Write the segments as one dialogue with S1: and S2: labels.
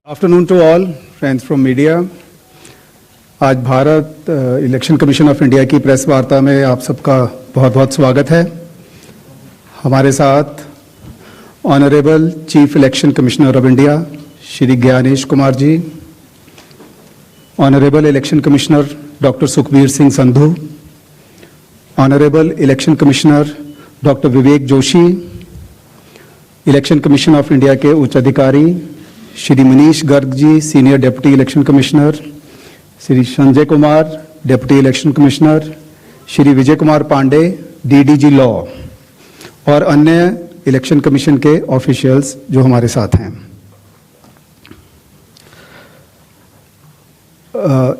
S1: Afternoon to all friends from media. आज Bharat election commission of India की press वार्ता में आप सबका बहुत बहुत स्वागत है। हमारे साथ honourable chief election commissioner of India Shri Gyanesh Kumar ji, honourable election commissioner doctor Sukhbir Singh Sandhu, honourable election commissioner doctor Vivek Joshi, election commission of India के उच्च अधिकारी Shri Manish Garg ji, senior deputy election commissioner, Shri Sanjay Kumar, deputy election commissioner, Shri Vijay Kumar Pandey, DDG law, और अन्य इलेक्शन कमीशन के ऑफिशियल्स जो हमारे साथ हैं।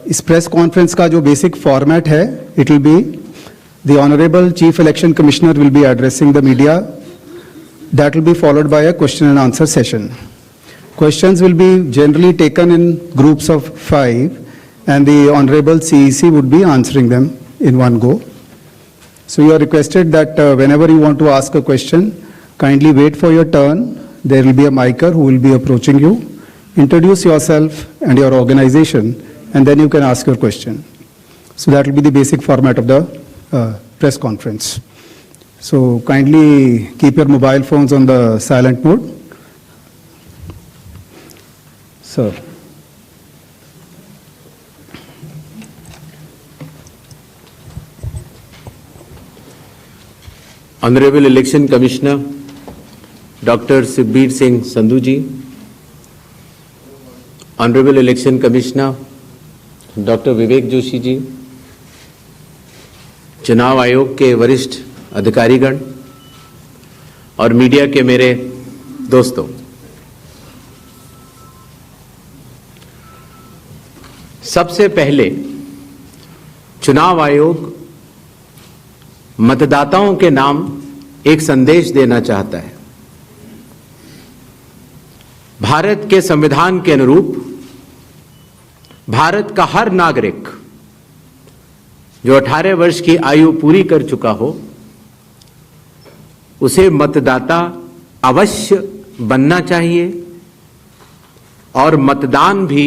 S1: इस प्रेस कॉन्फ्रेंस का जो बेसिक फॉर्मेट है, it will be the honourable chief election commissioner will be addressing the media, that will be followed by a question and answer session. Questions will be generally taken in groups of 5 and the Honorable CEC would be answering them in one go. So you are requested that whenever you want to ask a question, kindly wait for your turn. There will be a micer who will be approaching you. Introduce yourself and your organization and then you can ask your question. So that will be the basic format of the press conference. So kindly keep your mobile phones on the silent mode. Sir.
S2: Honorable Election Commissioner Dr. Sukhbir Singh Sandhu ji, Honorable Election Commissioner Dr. Vivek Joshi जी, चुनाव आयोग के वरिष्ठ अधिकारीगण और media के मेरे दोस्तों, सबसे पहले चुनाव आयोग मतदाताओं के नाम एक संदेश देना चाहता है। भारत के संविधान के अनुरूप भारत का हर नागरिक जो 18 वर्ष की आयु पूरी कर चुका हो, उसे मतदाता अवश्य बनना चाहिए और मतदान भी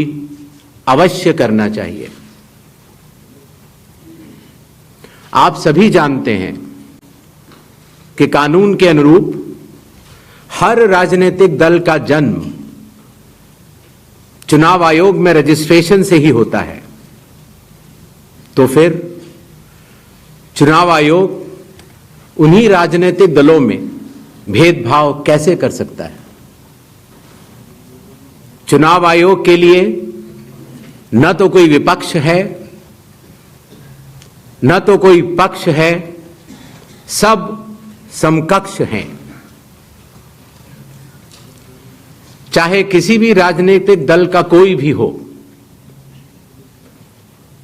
S2: अवश्य करना चाहिए। आप सभी जानते हैं कि कानून के अनुरूप हर राजनीतिक दल का जन्म चुनाव आयोग में रजिस्ट्रेशन से ही होता है। तो फिर चुनाव आयोग उन्हीं राजनीतिक दलों में भेदभाव कैसे कर सकता है? चुनाव आयोग के लिए न तो कोई विपक्ष है, न तो कोई पक्ष है, सब समकक्ष हैं। चाहे किसी भी राजनीतिक दल का कोई भी हो,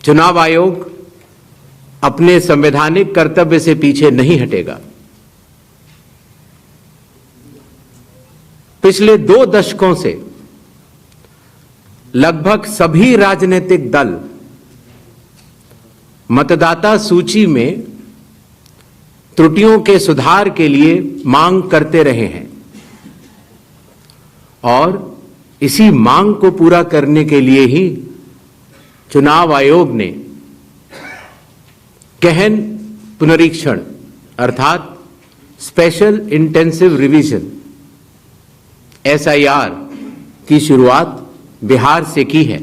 S2: चुनाव आयोग अपने संवैधानिक कर्तव्य से पीछे नहीं हटेगा। पिछले 2 दशकों से लगभग सभी राजनीतिक दल मतदाता सूची में त्रुटियों के सुधार के लिए मांग करते रहे हैं और इसी मांग को पूरा करने के लिए ही चुनाव आयोग ने गहन पुनरीक्षण अर्थात स्पेशल इंटेंसिव रिवीजन SIR की शुरुआत बिहार से की है।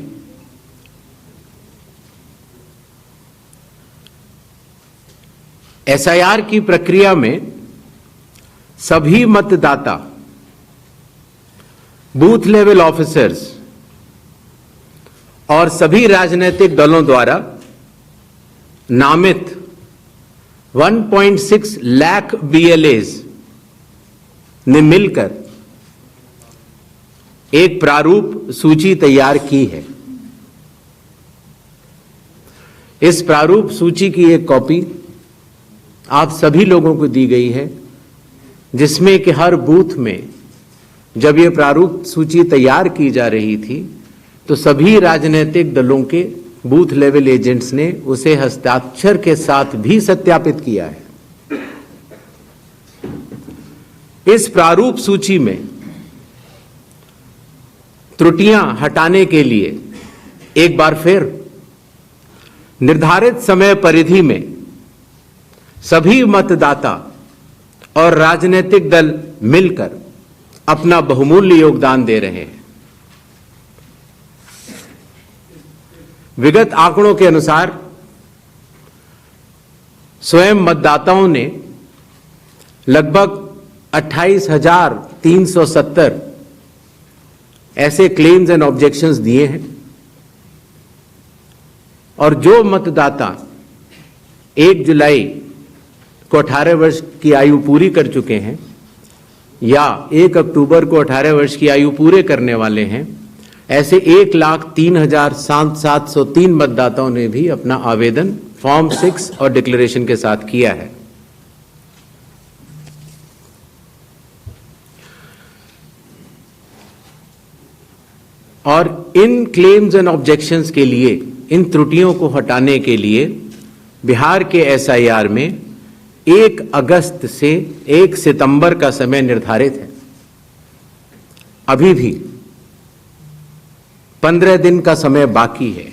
S2: SIR की प्रक्रिया में सभी मतदाता, बूथ लेवल ऑफिसर्स और सभी राजनीतिक दलों द्वारा नामित 1.6 लाख BLAs ने मिलकर एक प्रारूप सूची तैयार की है। इस प्रारूप सूची की एक कॉपी आप सभी लोगों को दी गई है, जिसमें कि हर बूथ में जब ये प्रारूप सूची तैयार की जा रही थी तो सभी राजनीतिक दलों के बूथ लेवल एजेंट्स ने उसे हस्ताक्षर के साथ भी सत्यापित किया है। इस प्रारूप सूची में त्रुटियां हटाने के लिए एक बार फिर निर्धारित समय परिधि में सभी मतदाता और राजनीतिक दल मिलकर अपना बहुमूल्य योगदान दे रहे हैं। विगत आंकड़ों के अनुसार स्वयं मतदाताओं ने लगभग 28,370 ऐसे क्लेम्स एंड ऑब्जेक्शंस दिए हैं और जो मतदाता 1 जुलाई को 18 वर्ष की आयु पूरी कर चुके हैं या 1 अक्टूबर को 18 वर्ष की आयु पूरे करने वाले हैं, ऐसे 1,03,703 मतदाताओं ने भी अपना आवेदन फॉर्म 6 और डिक्लेरेशन के साथ किया है। और इन क्लेम्स एंड ऑब्जेक्शंस के लिए, इन त्रुटियों को हटाने के लिए बिहार के एसआईआर में 1 अगस्त से 1 सितंबर का समय निर्धारित है। अभी भी 15 दिन का समय बाकी है।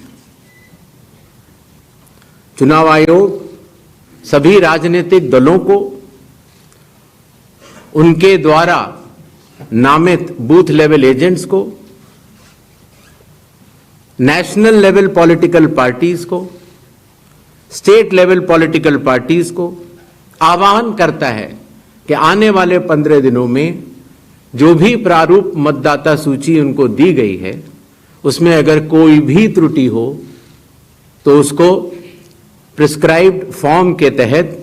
S2: चुनाव आयोग सभी राजनीतिक दलों को उनके द्वारा नामित बूथ लेवल एजेंट्स को, नेशनल लेवल पॉलिटिकल पार्टीज को, स्टेट लेवल पॉलिटिकल पार्टीज को आह्वान करता है कि आने वाले 15 दिनों में जो भी प्रारूप मतदाता सूची उनको दी गई है उसमें अगर कोई भी त्रुटि हो तो उसको प्रिस्क्राइब्ड फॉर्म के तहत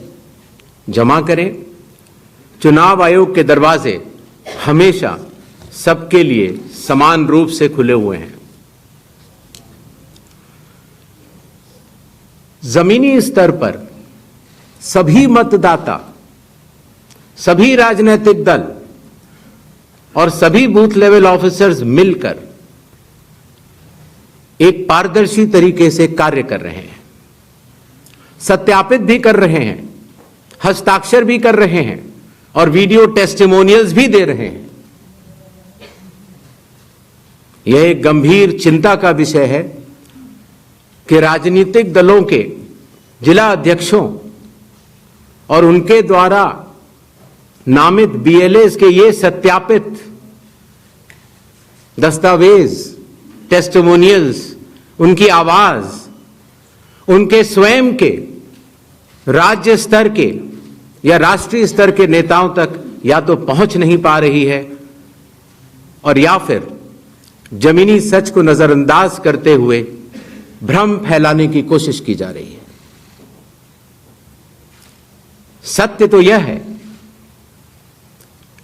S2: जमा करें। चुनाव आयोग के दरवाजे हमेशा सबके लिए समान रूप से खुले हुए हैं। जमीनी स्तर पर सभी मतदाता, सभी राजनीतिक दल और सभी बूथ लेवल ऑफिसर्स मिलकर एक पारदर्शी तरीके से कार्य कर रहे हैं, सत्यापित भी कर रहे हैं, हस्ताक्षर भी कर रहे हैं और वीडियो टेस्टिमोनियल्स भी दे रहे हैं। यह एक गंभीर चिंता का विषय है कि राजनीतिक दलों के जिला अध्यक्षों और उनके द्वारा नामित बीएलएस के ये सत्यापित दस्तावेज, टेस्टिमोनियल्स, उनकी आवाज उनके स्वयं के राज्य स्तर के या राष्ट्रीय स्तर के नेताओं तक या तो पहुंच नहीं पा रही है और या फिर जमीनी सच को नजरअंदाज करते हुए भ्रम फैलाने की कोशिश की जा रही है। सत्य तो यह है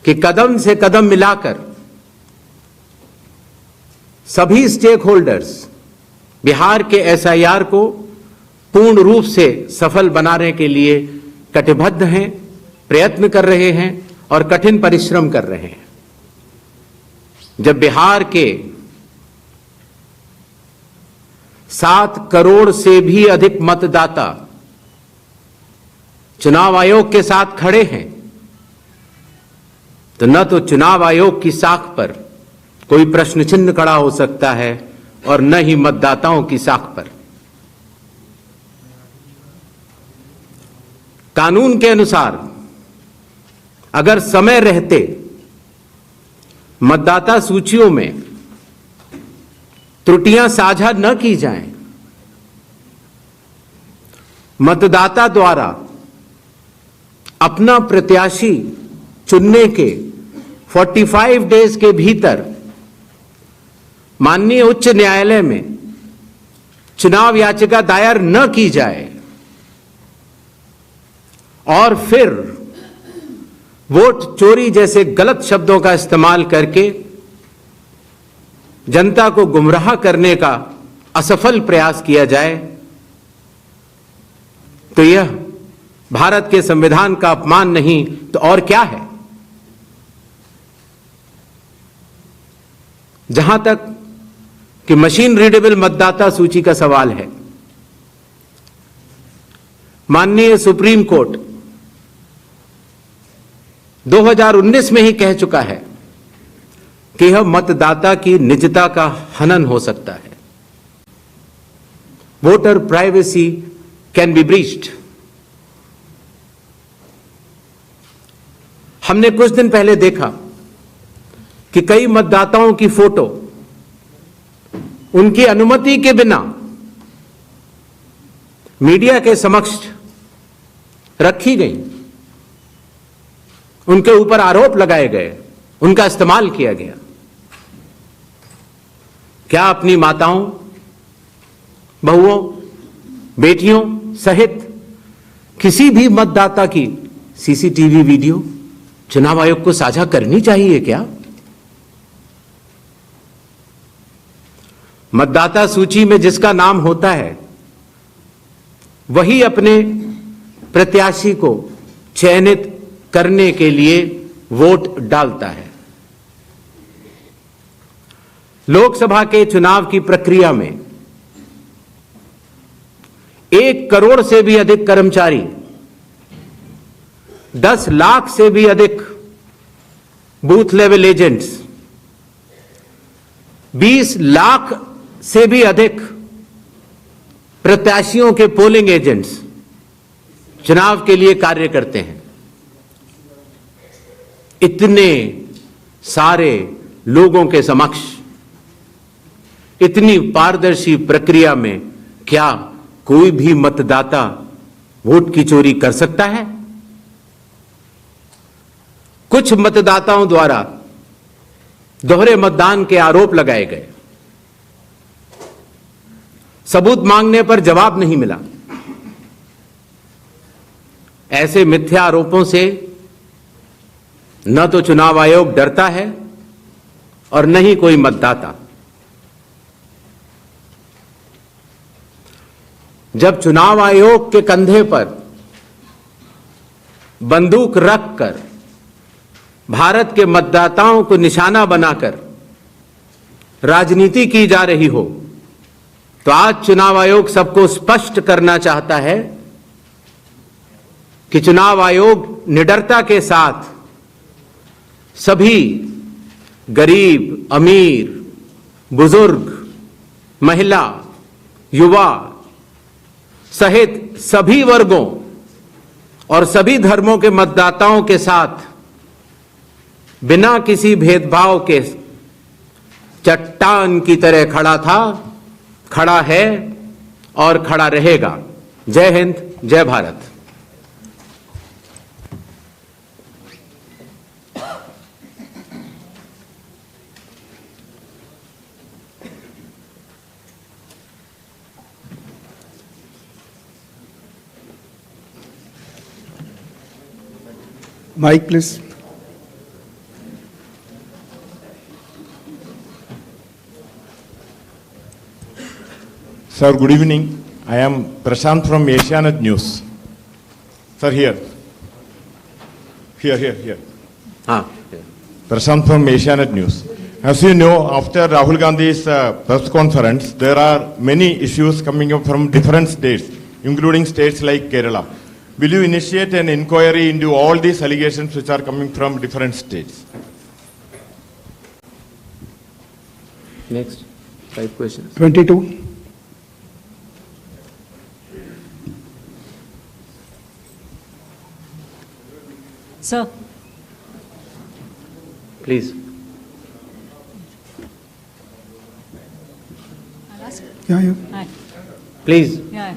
S2: कि कदम से कदम मिलाकर सभी स्टेक होल्डर्स बिहार के एसआईआर को पूर्ण रूप से सफल बनाने के लिए कटिबद्ध हैं, प्रयत्न कर रहे हैं और कठिन परिश्रम कर रहे हैं। जब बिहार के 7 करोड़ से भी अधिक मतदाता चुनाव आयोग के साथ खड़े हैं तो न तो चुनाव आयोग की साख पर कोई प्रश्न चिन्ह खड़ा हो सकता है और न ही मतदाताओं की साख पर। कानून के अनुसार अगर समय रहते मतदाता सूचियों में त्रुटियां साझा न की जाएं, मतदाता द्वारा अपना प्रत्याशी चुनने के 45 डेज के भीतर माननीय उच्च न्यायालय में चुनाव याचिका दायर न की जाए और फिर वोट चोरी जैसे गलत शब्दों का इस्तेमाल करके जनता को गुमराह करने का असफल प्रयास किया जाए तो यह भारत के संविधान का अपमान नहीं तो और क्या है। जहां तक कि मशीन रीडेबल मतदाता सूची का सवाल है, माननीय सुप्रीम कोर्ट 2019 में ही कह चुका है कि यह मतदाता की निजता का हनन हो सकता है। Voter privacy can be breached. हमने कुछ दिन पहले देखा कि कई मतदाताओं की फोटो उनकी अनुमति के बिना मीडिया के समक्ष रखी गई, उनके ऊपर आरोप लगाए गए, उनका इस्तेमाल किया गया। क्या अपनी माताओं, बहुओं, बेटियों सहित किसी भी मतदाता की सीसीटीवी वीडियो चुनाव आयोग को साझा करनी चाहिए क्या? मतदाता सूची में जिसका नाम होता है वही अपने प्रत्याशी को चयनित करने के लिए वोट डालता है। लोकसभा के चुनाव की प्रक्रिया में 1 करोड़ से भी अधिक कर्मचारी, 10 लाख से भी अधिक बूथ लेवल एजेंट्स, 20 लाख से भी अधिक प्रत्याशियों के पोलिंग एजेंट्स चुनाव के लिए कार्य करते हैं। इतने सारे लोगों के समक्ष इतनी पारदर्शी प्रक्रिया में क्या कोई भी मतदाता वोट की चोरी कर सकता है? कुछ मतदाताओं द्वारा दोहरे मतदान के आरोप लगाए गए। सबूत मांगने पर जवाब नहीं मिला। ऐसे मिथ्या आरोपों से न तो चुनाव आयोग डरता है और न ही कोई मतदाता। जब चुनाव आयोग के कंधे पर बंदूक रखकर भारत के मतदाताओं को निशाना बनाकर राजनीति की जा रही हो, तो आज चुनाव आयोग सबको स्पष्ट करना चाहता है कि चुनाव आयोग निडरता के साथ सभी गरीब, अमीर, बुजुर्ग, महिला, युवा सहित सभी वर्गों और सभी धर्मों के मतदाताओं के साथ बिना किसी भेदभाव के चट्टान की तरह खड़ा था, खड़ा है और खड़ा रहेगा। जय हिंद, जय Bharat.
S1: Mic, please.
S3: Sir, good evening. I am Prashant from Asianet News. Sir, here. Here. Prashant from Asianet News. As you know, after Rahul Gandhi's press conference, there are many issues coming up from different states, including states like Kerala. Will you initiate an inquiry into all these allegations which are coming from different states?
S2: Next, 5 questions.
S1: 22.
S4: Sir.
S2: Please.
S4: I'll ask.
S1: Yeah.
S4: Hi.
S2: Please.
S4: Yeah.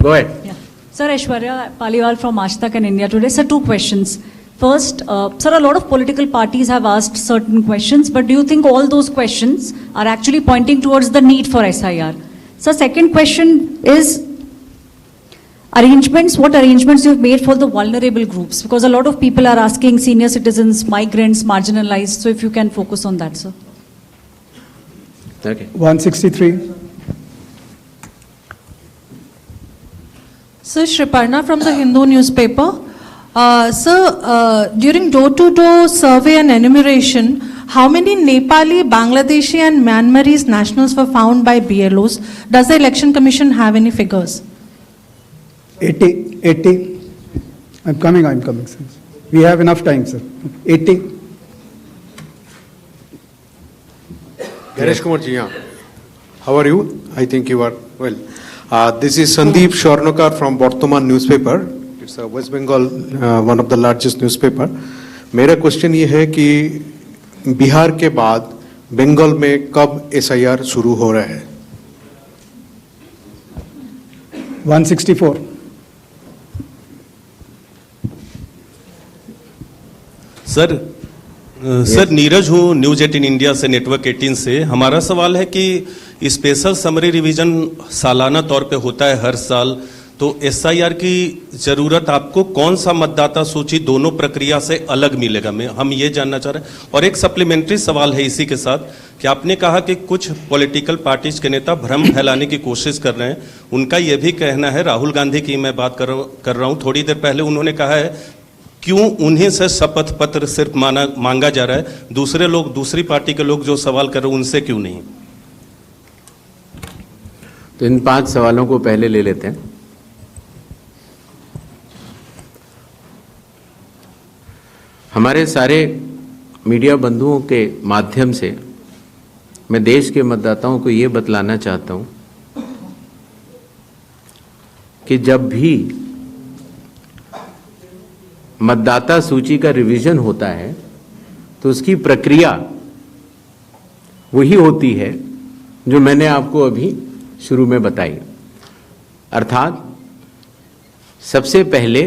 S2: Go ahead.
S4: Yeah. Sir, Aishwarya Paliwal from Aaj and India Today. Sir, 2 questions. First, sir, a lot of political parties have asked certain questions, but do you think all those questions are actually pointing towards the need for SIR? Sir, second question is arrangements, what arrangements you've made for the vulnerable groups? Because a lot of people are asking senior citizens, migrants, marginalized. So if you can focus on that, sir.
S2: Okay.
S1: 163.
S5: Sir, Shriparna from the Hindu newspaper. Sir, during door-to-door survey and enumeration, how many Nepali, Bangladeshi and Myanmarese nationals were found by BLOs? Does the Election Commission have any figures?
S1: 80. I'm coming, sir. We have enough time, sir. 80.
S6: Ganesh Kumar ji, yeah. How are you? I think you are well. This is Sandeep Shornokar from Bartaman newspaper. It's a West Bengal, one of the largest newspaper. मेरा question ये है कि बिहार के बाद बंगाल में कब SIR शुरू हो रहा है?
S1: 164.
S7: सर नीरज हूँ न्यूज 18 इंडिया से, नेटवर्क 18 से। हमारा सवाल है कि स्पेशल समरी रिवीजन सालाना तौर पे होता है हर साल, तो SIR की जरूरत आपको कौन सा मतदाता सूची दोनों प्रक्रिया से अलग मिलेगा, हम ये जानना चाह रहे हैं। और एक सप्लीमेंट्री सवाल है इसी के साथ कि आपने कहा कि कुछ पॉलिटिकल पार्टीज के नेता भ्रम फैलाने की कोशिश कर रहे हैं। उनका ये भी कहना है, राहुल गांधी की मैं बात कर रहा हूँ, थोड़ी देर पहले उन्होंने कहा है क्यों उन्हीं से शपथ पत्र सिर्फ मांगा जा रहा है, दूसरे लोग, दूसरी पार्टी के लोग जो सवाल कर रहे हैं उनसे क्यों नहीं?
S2: तो इन 5 सवालों को पहले ले लेते हैं। हमारे सारे मीडिया बंधुओं के माध्यम से मैं देश के मतदाताओं को ये बतलाना चाहता हूं कि जब भी मतदाता सूची का रिवीजन होता है तो उसकी प्रक्रिया वही होती है जो मैंने आपको अभी शुरू में बताई। अर्थात सबसे पहले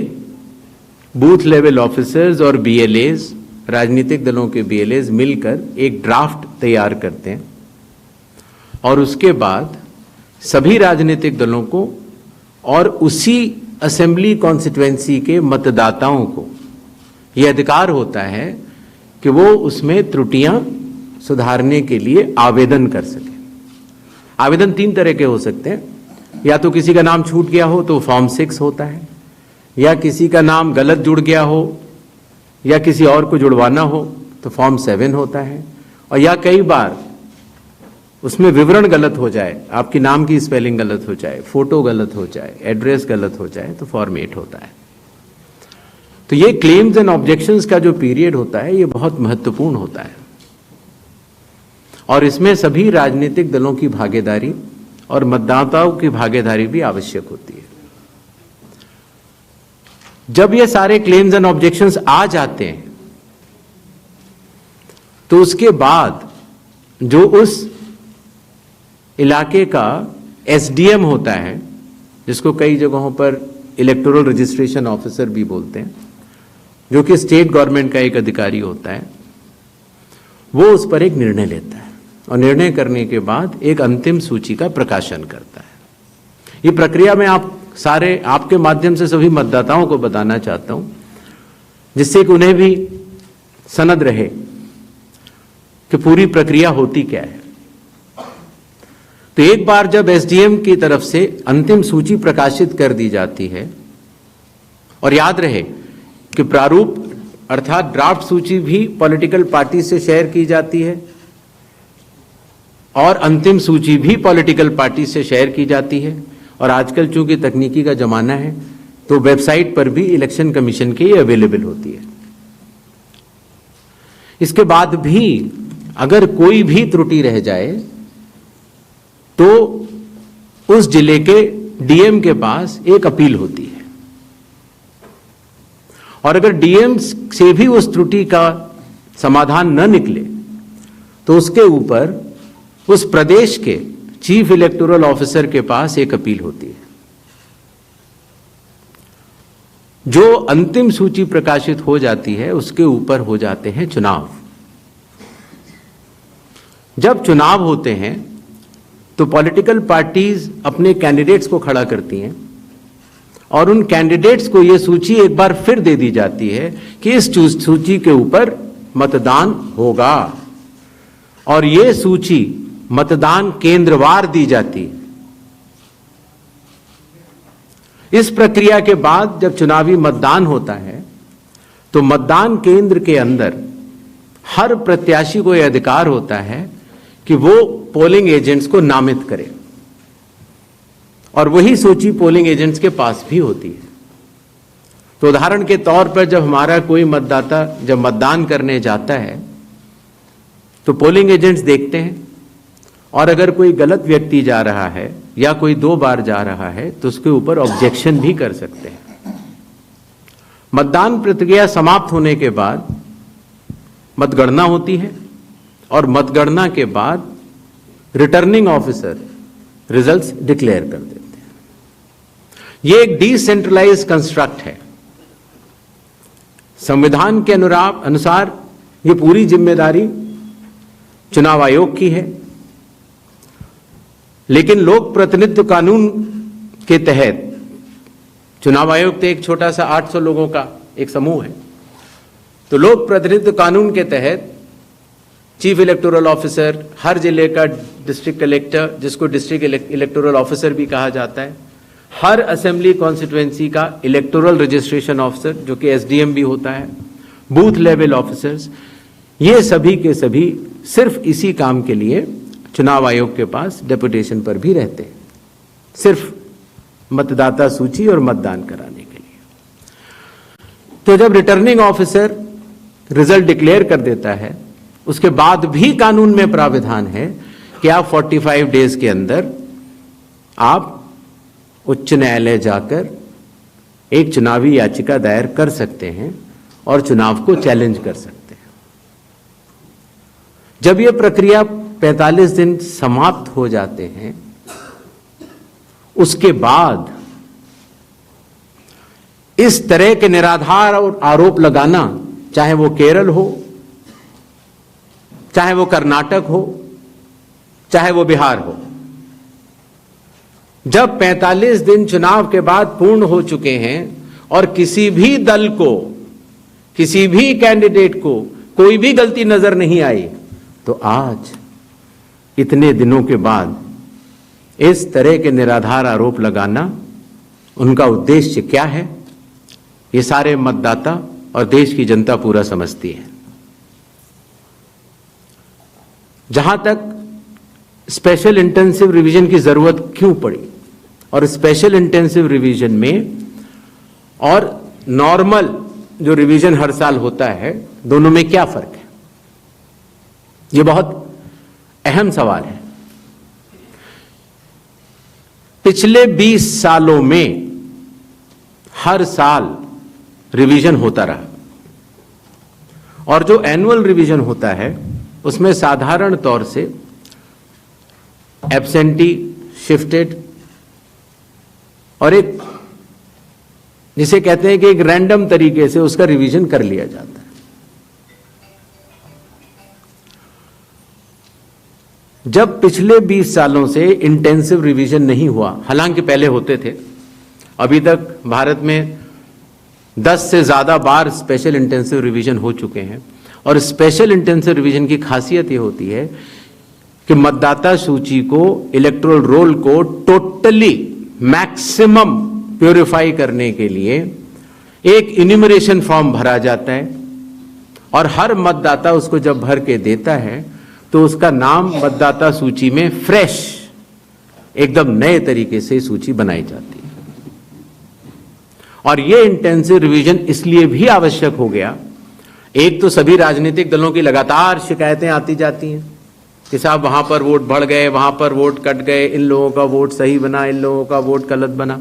S2: बूथ लेवल ऑफिसर्स और BLAs, राजनीतिक दलों के BLAs मिलकर एक ड्राफ्ट तैयार करते हैं और उसके बाद सभी राजनीतिक दलों को और उसी असेंबली कॉन्स्टिट्यूएंसी के मतदाताओं को यह अधिकार होता है कि वो उसमें त्रुटियां सुधारने के लिए आवेदन कर सके। आवेदन 3 तरह के हो सकते हैं, या तो किसी का नाम छूट गया हो तो फॉर्म 6 होता है, या किसी का नाम गलत जुड़ गया हो या किसी और को जुड़वाना हो तो फॉर्म 7 होता है, और या कई बार उसमें विवरण गलत हो जाए, आपकी नाम की स्पेलिंग गलत हो जाए, फोटो गलत हो जाए, एड्रेस गलत हो जाए तो फॉर्म 8 होता है। तो ये क्लेम्स एंड ऑब्जेक्शंस का जो पीरियड होता है ये बहुत महत्वपूर्ण होता है और इसमें सभी राजनीतिक दलों की भागीदारी और मतदाताओं की भागीदारी भी आवश्यक होती है। जब ये सारे क्लेम्स एंड ऑब्जेक्शंस आ जाते हैं तो उसके बाद जो उस इलाके का SDM होता है, जिसको कई जगहों पर इलेक्टोरल रजिस्ट्रेशन ऑफिसर भी बोलते हैं, जो कि स्टेट गवर्नमेंट का एक अधिकारी होता है, वो उस पर एक निर्णय लेता है और निर्णय करने के बाद एक अंतिम सूची का प्रकाशन करता है। ये प्रक्रिया में आपके माध्यम से सभी मतदाताओं को बताना चाहता हूं, जिससे कि उन्हें भी सनद रहे कि पूरी प्रक्रिया होती क्या है। तो एक बार जब SDM की तरफ से अंतिम सूची प्रकाशित कर दी जाती है, और याद रहे कि प्रारूप अर्थात ड्राफ्ट सूची भी पॉलिटिकल पार्टी से शेयर की जाती है और अंतिम सूची भी पॉलिटिकल पार्टी से शेयर की जाती है, और आजकल चूंकि तकनीकी का जमाना है तो वेबसाइट पर भी इलेक्शन कमीशन की अवेलेबल होती है। इसके बाद भी अगर कोई भी त्रुटि रह जाए तो उस जिले के DM के पास एक अपील होती है, और अगर DM से भी उस त्रुटि का समाधान न निकले तो उसके ऊपर उस प्रदेश के चीफ इलेक्टोरल ऑफिसर के पास एक अपील होती है। जो अंतिम सूची प्रकाशित हो जाती है उसके ऊपर हो जाते हैं चुनाव। जब चुनाव होते हैं तो पॉलिटिकल पार्टीज अपने कैंडिडेट्स को खड़ा करती हैं और उन कैंडिडेट्स को यह सूची एक बार फिर दे दी जाती है कि इस सूची के ऊपर मतदान होगा, और यह सूची मतदान केंद्रवार दी जाती है। इस प्रक्रिया के बाद जब चुनावी मतदान होता है तो मतदान केंद्र के अंदर हर प्रत्याशी को यह अधिकार होता है कि वो पोलिंग एजेंट्स को नामित करे, और वही सूची पोलिंग एजेंट्स के पास भी होती है। तो उदाहरण के तौर पर जब हमारा कोई मतदाता जब मतदान करने जाता है तो पोलिंग एजेंट्स देखते हैं और अगर कोई गलत व्यक्ति जा रहा है या कोई 2 बार जा रहा है तो उसके ऊपर ऑब्जेक्शन भी कर सकते हैं। मतदान प्रक्रिया समाप्त होने के बाद मतगणना होती है और मतगणना के बाद रिटर्निंग ऑफिसर रिजल्ट्स डिक्लेयर कर देते हैं। यह एक डिसेंट्रलाइज्ड कंस्ट्रक्ट है। संविधान के अनुसार ये पूरी जिम्मेदारी चुनाव आयोग की है, लेकिन लोक प्रतिनिधित्व कानून के तहत चुनाव आयोग तो एक छोटा सा 800 लोगों का एक समूह है, तो लोक प्रतिनिधित्व कानून के तहत चीफ इलेक्टोरल ऑफिसर, हर जिले का डिस्ट्रिक्ट कलेक्टर, जिसको डिस्ट्रिक्ट इलेक्टोरल ऑफिसर भी कहा जाता है, हर असेंबली कॉन्स्टिट्यूएंसी का इलेक्टोरल रजिस्ट्रेशन ऑफिसर जो कि एसडीएम भी होता है, बूथ लेवल ऑफिसर्स, ये सभी के सभी सिर्फ इसी काम के लिए चुनाव आयोग के पास डेपुटेशन पर भी रहते हैं, सिर्फ मतदाता सूची और मतदान कराने के लिए। तो जब रिटर्निंग ऑफिसर रिजल्ट डिक्लेयर कर देता है, उसके बाद भी कानून में प्राविधान है कि आप 45 डेज के अंदर आप उच्च न्यायालय जाकर एक चुनावी याचिका दायर कर सकते हैं और चुनाव को चैलेंज कर सकते हैं। जब यह प्रक्रिया 45 दिन समाप्त हो जाते हैं, उसके बाद इस तरह के निराधार और आरोप लगाना, चाहे वो केरल हो, चाहे वो कर्नाटक हो, चाहे वो बिहार हो, जब 45 दिन चुनाव के बाद पूर्ण हो चुके हैं और किसी भी दल को, किसी भी कैंडिडेट को कोई भी गलती नजर नहीं आई, तो आज इतने दिनों के बाद इस तरह के निराधार आरोप लगाना, उनका उद्देश्य क्या है, ये सारे मतदाता और देश की जनता पूरा समझती है। जहां तक स्पेशल इंटेंसिव रिवीजन की जरूरत क्यों पड़ी, और स्पेशल इंटेंसिव रिवीजन में और नॉर्मल जो रिवीजन हर साल होता है, दोनों में क्या फर्क है, यह बहुत अहम सवाल है। पिछले 20 सालों में हर साल रिवीजन होता रहा, और जो एनुअल रिवीजन होता है उसमें साधारण तौर से एब्सेंटी, शिफ्टेड और एक जिसे कहते हैं कि एक रैंडम तरीके से उसका रिवीजन कर लिया जाता है। जब पिछले 20 सालों से इंटेंसिव रिवीजन नहीं हुआ, हालांकि पहले होते थे, अभी तक भारत में 10 से ज्यादा बार स्पेशल इंटेंसिव रिवीजन हो चुके हैं, और स्पेशल इंटेंसिव रिवीजन की खासियत यह होती है कि मतदाता सूची को, इलेक्टोरल रोल को टोटली मैक्सिमम प्यूरिफाई करने के लिए एक इन्यूमरेशन फॉर्म भरा जाता है, और हर मतदाता उसको जब भर के देता है तो उसका नाम मतदाता सूची में फ्रेश, एकदम नए तरीके से सूची बनाई जाती है। और यह इंटेंसिव रिवीजन इसलिए भी आवश्यक हो गया, एक तो सभी राजनीतिक दलों की लगातार शिकायतें आती जाती हैं कि साहब वहां पर वोट बढ़ गए, वहां पर वोट कट गए, इन लोगों का वोट सही बना, इन लोगों का वोट गलत बना।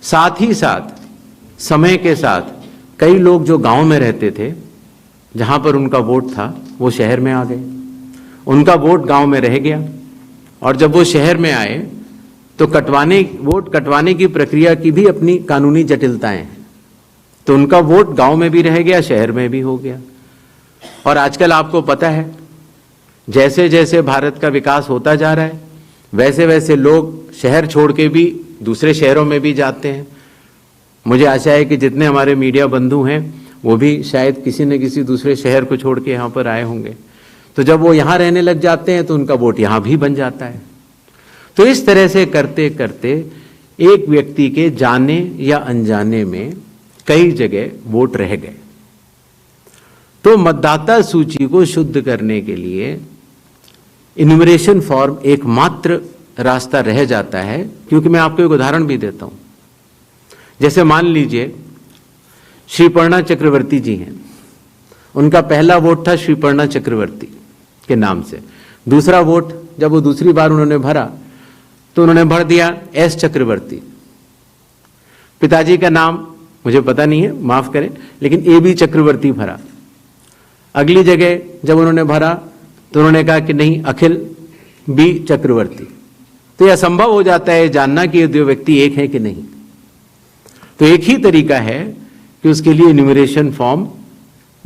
S2: साथ ही साथ समय के साथ कई लोग जो गांव में रहते थे, जहां पर उनका वोट था, वो शहर में आ गए, उनका वोट गांव में रह गया, और जब वो शहर में आए तो वोट कटवाने की प्रक्रिया की भी अपनी कानूनी जटिलताएं हैं, तो उनका वोट गांव में भी रह गया, शहर में भी हो गया। और आजकल आपको पता है, जैसे जैसे भारत का विकास होता जा रहा है, वैसे वैसे लोग शहर छोड़ के भी दूसरे शहरों में भी जाते हैं। मुझे आशा है कि जितने हमारे मीडिया बंधु हैं वो भी शायद किसी न किसी दूसरे शहर को छोड़ के यहाँ पर आए होंगे, तो जब वो यहाँ रहने लग जाते हैं तो उनका वोट यहाँ भी बन जाता है। तो इस तरह से करते करते एक व्यक्ति के जाने या अनजाने में कई जगह वोट रह गए। तो मतदाता सूची को शुद्ध करने के लिए इन्यूमरेशन फॉर्म एकमात्र रास्ता रह जाता है, क्योंकि मैं आपको एक उदाहरण भी देता हूं। जैसे मान लीजिए श्रीपर्णा चक्रवर्ती जी हैं, उनका पहला वोट था श्रीपर्णा चक्रवर्ती के नाम से, दूसरा वोट जब वो दूसरी बार उन्होंने भरा तो उन्होंने भर दिया एस चक्रवर्ती। पिताजी का नाम मुझे पता नहीं है, माफ करें, लेकिन ए बी चक्रवर्ती भरा। अगली जगह जब उन्होंने भरा तो उन्होंने कहा कि नहीं, अखिल बी चक्रवर्ती। तो यह असंभव हो जाता है जानना कि ये दो व्यक्ति एक है कि नहीं। तो एक ही तरीका है कि उसके लिए इन्यूमरेशन फॉर्म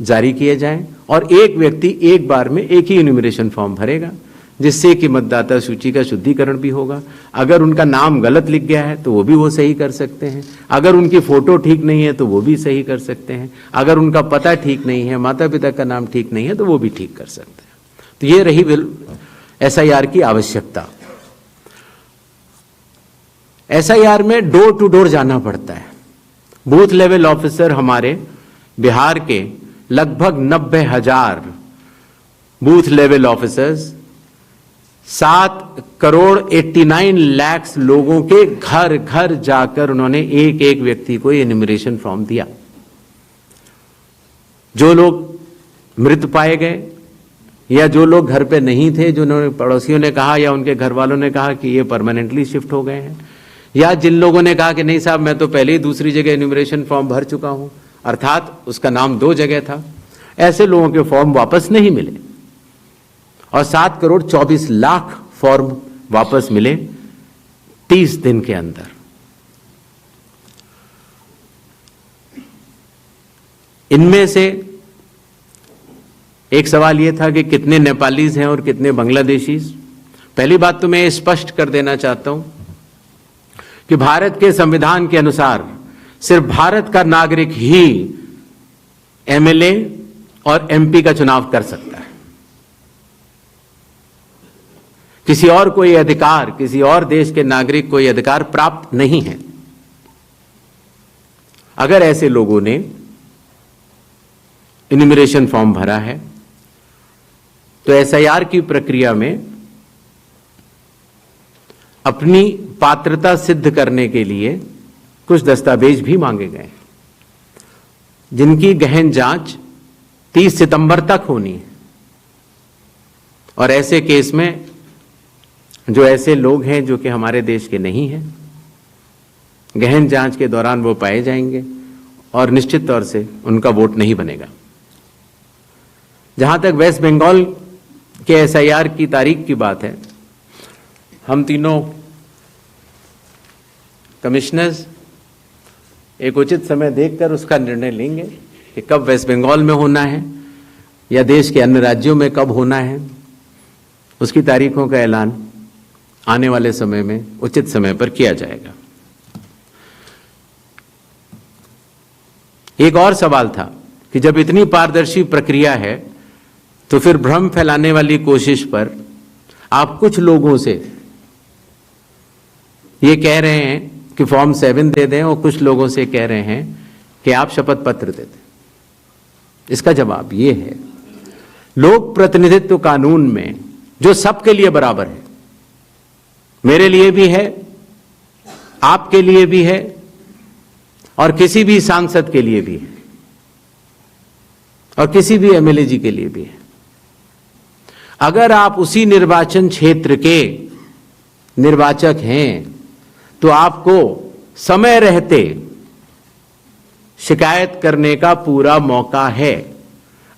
S2: जारी किए जाएं और एक व्यक्ति एक बार में एक ही इन्यूमरेशन फॉर्म भरेगा, जिससे कि मतदाता सूची का शुद्धिकरण भी होगा। अगर उनका नाम गलत लिख गया है तो वो सही कर सकते हैं, अगर उनकी फोटो ठीक नहीं है तो वो भी सही कर सकते हैं, अगर उनका पता ठीक नहीं है, माता पिता का नाम ठीक नहीं है तो वो भी ठीक कर सकते हैं। तो ये रही SIR की आवश्यकता। SIR में डोर टू डोर जाना पड़ता है। बूथ लेवल ऑफिसर हमारे बिहार के लगभग 90,000 बूथ लेवल ऑफिसर्स 7,89,00,000 लोगों के घर घर जाकर उन्होंने एक एक व्यक्ति को एन्यूमरेशन फॉर्म दिया। जो लोग मृत पाए गए या जो लोग घर पे नहीं थे, जो उन्होंने पड़ोसियों ने कहा या उनके घर वालों ने कहा कि ये परमानेंटली शिफ्ट हो गए हैं, या जिन लोगों ने कहा कि नहीं साहब मैं तो पहले ही दूसरी जगह एन्यूमरेशन फॉर्म भर चुका हूं, अर्थात उसका नाम 2 जगह था, ऐसे लोगों के फॉर्म वापस नहीं मिले और 7,24,00,000 फॉर्म वापस मिले 30 दिन के अंदर। इनमें से एक सवाल यह था कि कितने नेपालीज हैं और कितने बांग्लादेशीज। पहली बात तो मैं स्पष्ट कर देना चाहता हूं कि भारत के संविधान के अनुसार सिर्फ भारत का नागरिक ही MLA और MP का चुनाव कर सकता है। किसी और कोई अधिकार, किसी और देश के नागरिक कोई अधिकार प्राप्त नहीं है। अगर ऐसे लोगों ने इन्यूमरेशन फॉर्म भरा है तो SIR की प्रक्रिया में अपनी पात्रता सिद्ध करने के लिए कुछ दस्तावेज भी मांगे गए, जिनकी गहन जांच 30 सितंबर तक होनी है। और ऐसे केस में जो ऐसे लोग हैं जो कि हमारे देश के नहीं हैं, गहन जांच के दौरान वो पाए जाएंगे और निश्चित तौर से उनका वोट नहीं बनेगा। जहां तक वेस्ट बंगाल के SIR की तारीख की बात है, हम तीनों कमिश्नर्स एक उचित समय देखकर उसका निर्णय लेंगे कि कब वेस्ट बंगाल में होना है या देश के अन्य राज्यों में कब होना है। उसकी तारीखों का ऐलान आने वाले समय में उचित समय पर किया जाएगा। एक और सवाल था कि जब इतनी पारदर्शी प्रक्रिया है तो फिर भ्रम फैलाने वाली कोशिश पर आप कुछ लोगों से ये कह रहे हैं कि फॉर्म 7 दे दें और कुछ लोगों से कह रहे हैं कि आप शपथ पत्र दे दें। इसका जवाब ये है, लोक प्रतिनिधित्व कानून में जो सबके लिए बराबर है, मेरे लिए भी है, आपके लिए भी है और किसी भी सांसद के लिए भी है और किसी भी MLA जी के लिए भी है। अगर आप उसी निर्वाचन क्षेत्र के निर्वाचक हैं तो आपको समय रहते शिकायत करने का पूरा मौका है।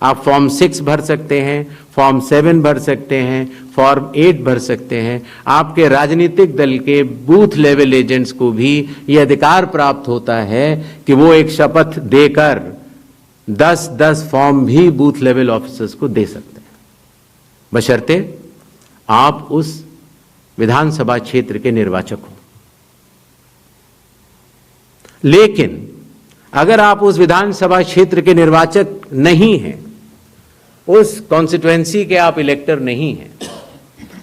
S2: आप फॉर्म 6 भर सकते हैं, फॉर्म 7 भर सकते हैं, फॉर्म 8 भर सकते हैं। आपके राजनीतिक दल के बूथ लेवल एजेंट्स को भी यह अधिकार प्राप्त होता है कि वो एक शपथ देकर 10-10 फॉर्म भी बूथ लेवल ऑफिसर्स को दे सकते हैं, बशर्ते आप उस विधानसभा क्षेत्र के निर्वाचक हो। लेकिन अगर आप उस विधानसभा क्षेत्र के निर्वाचक नहीं हैं, उस कॉन्स्टिट्यूएंसी के आप इलेक्टर नहीं हैं,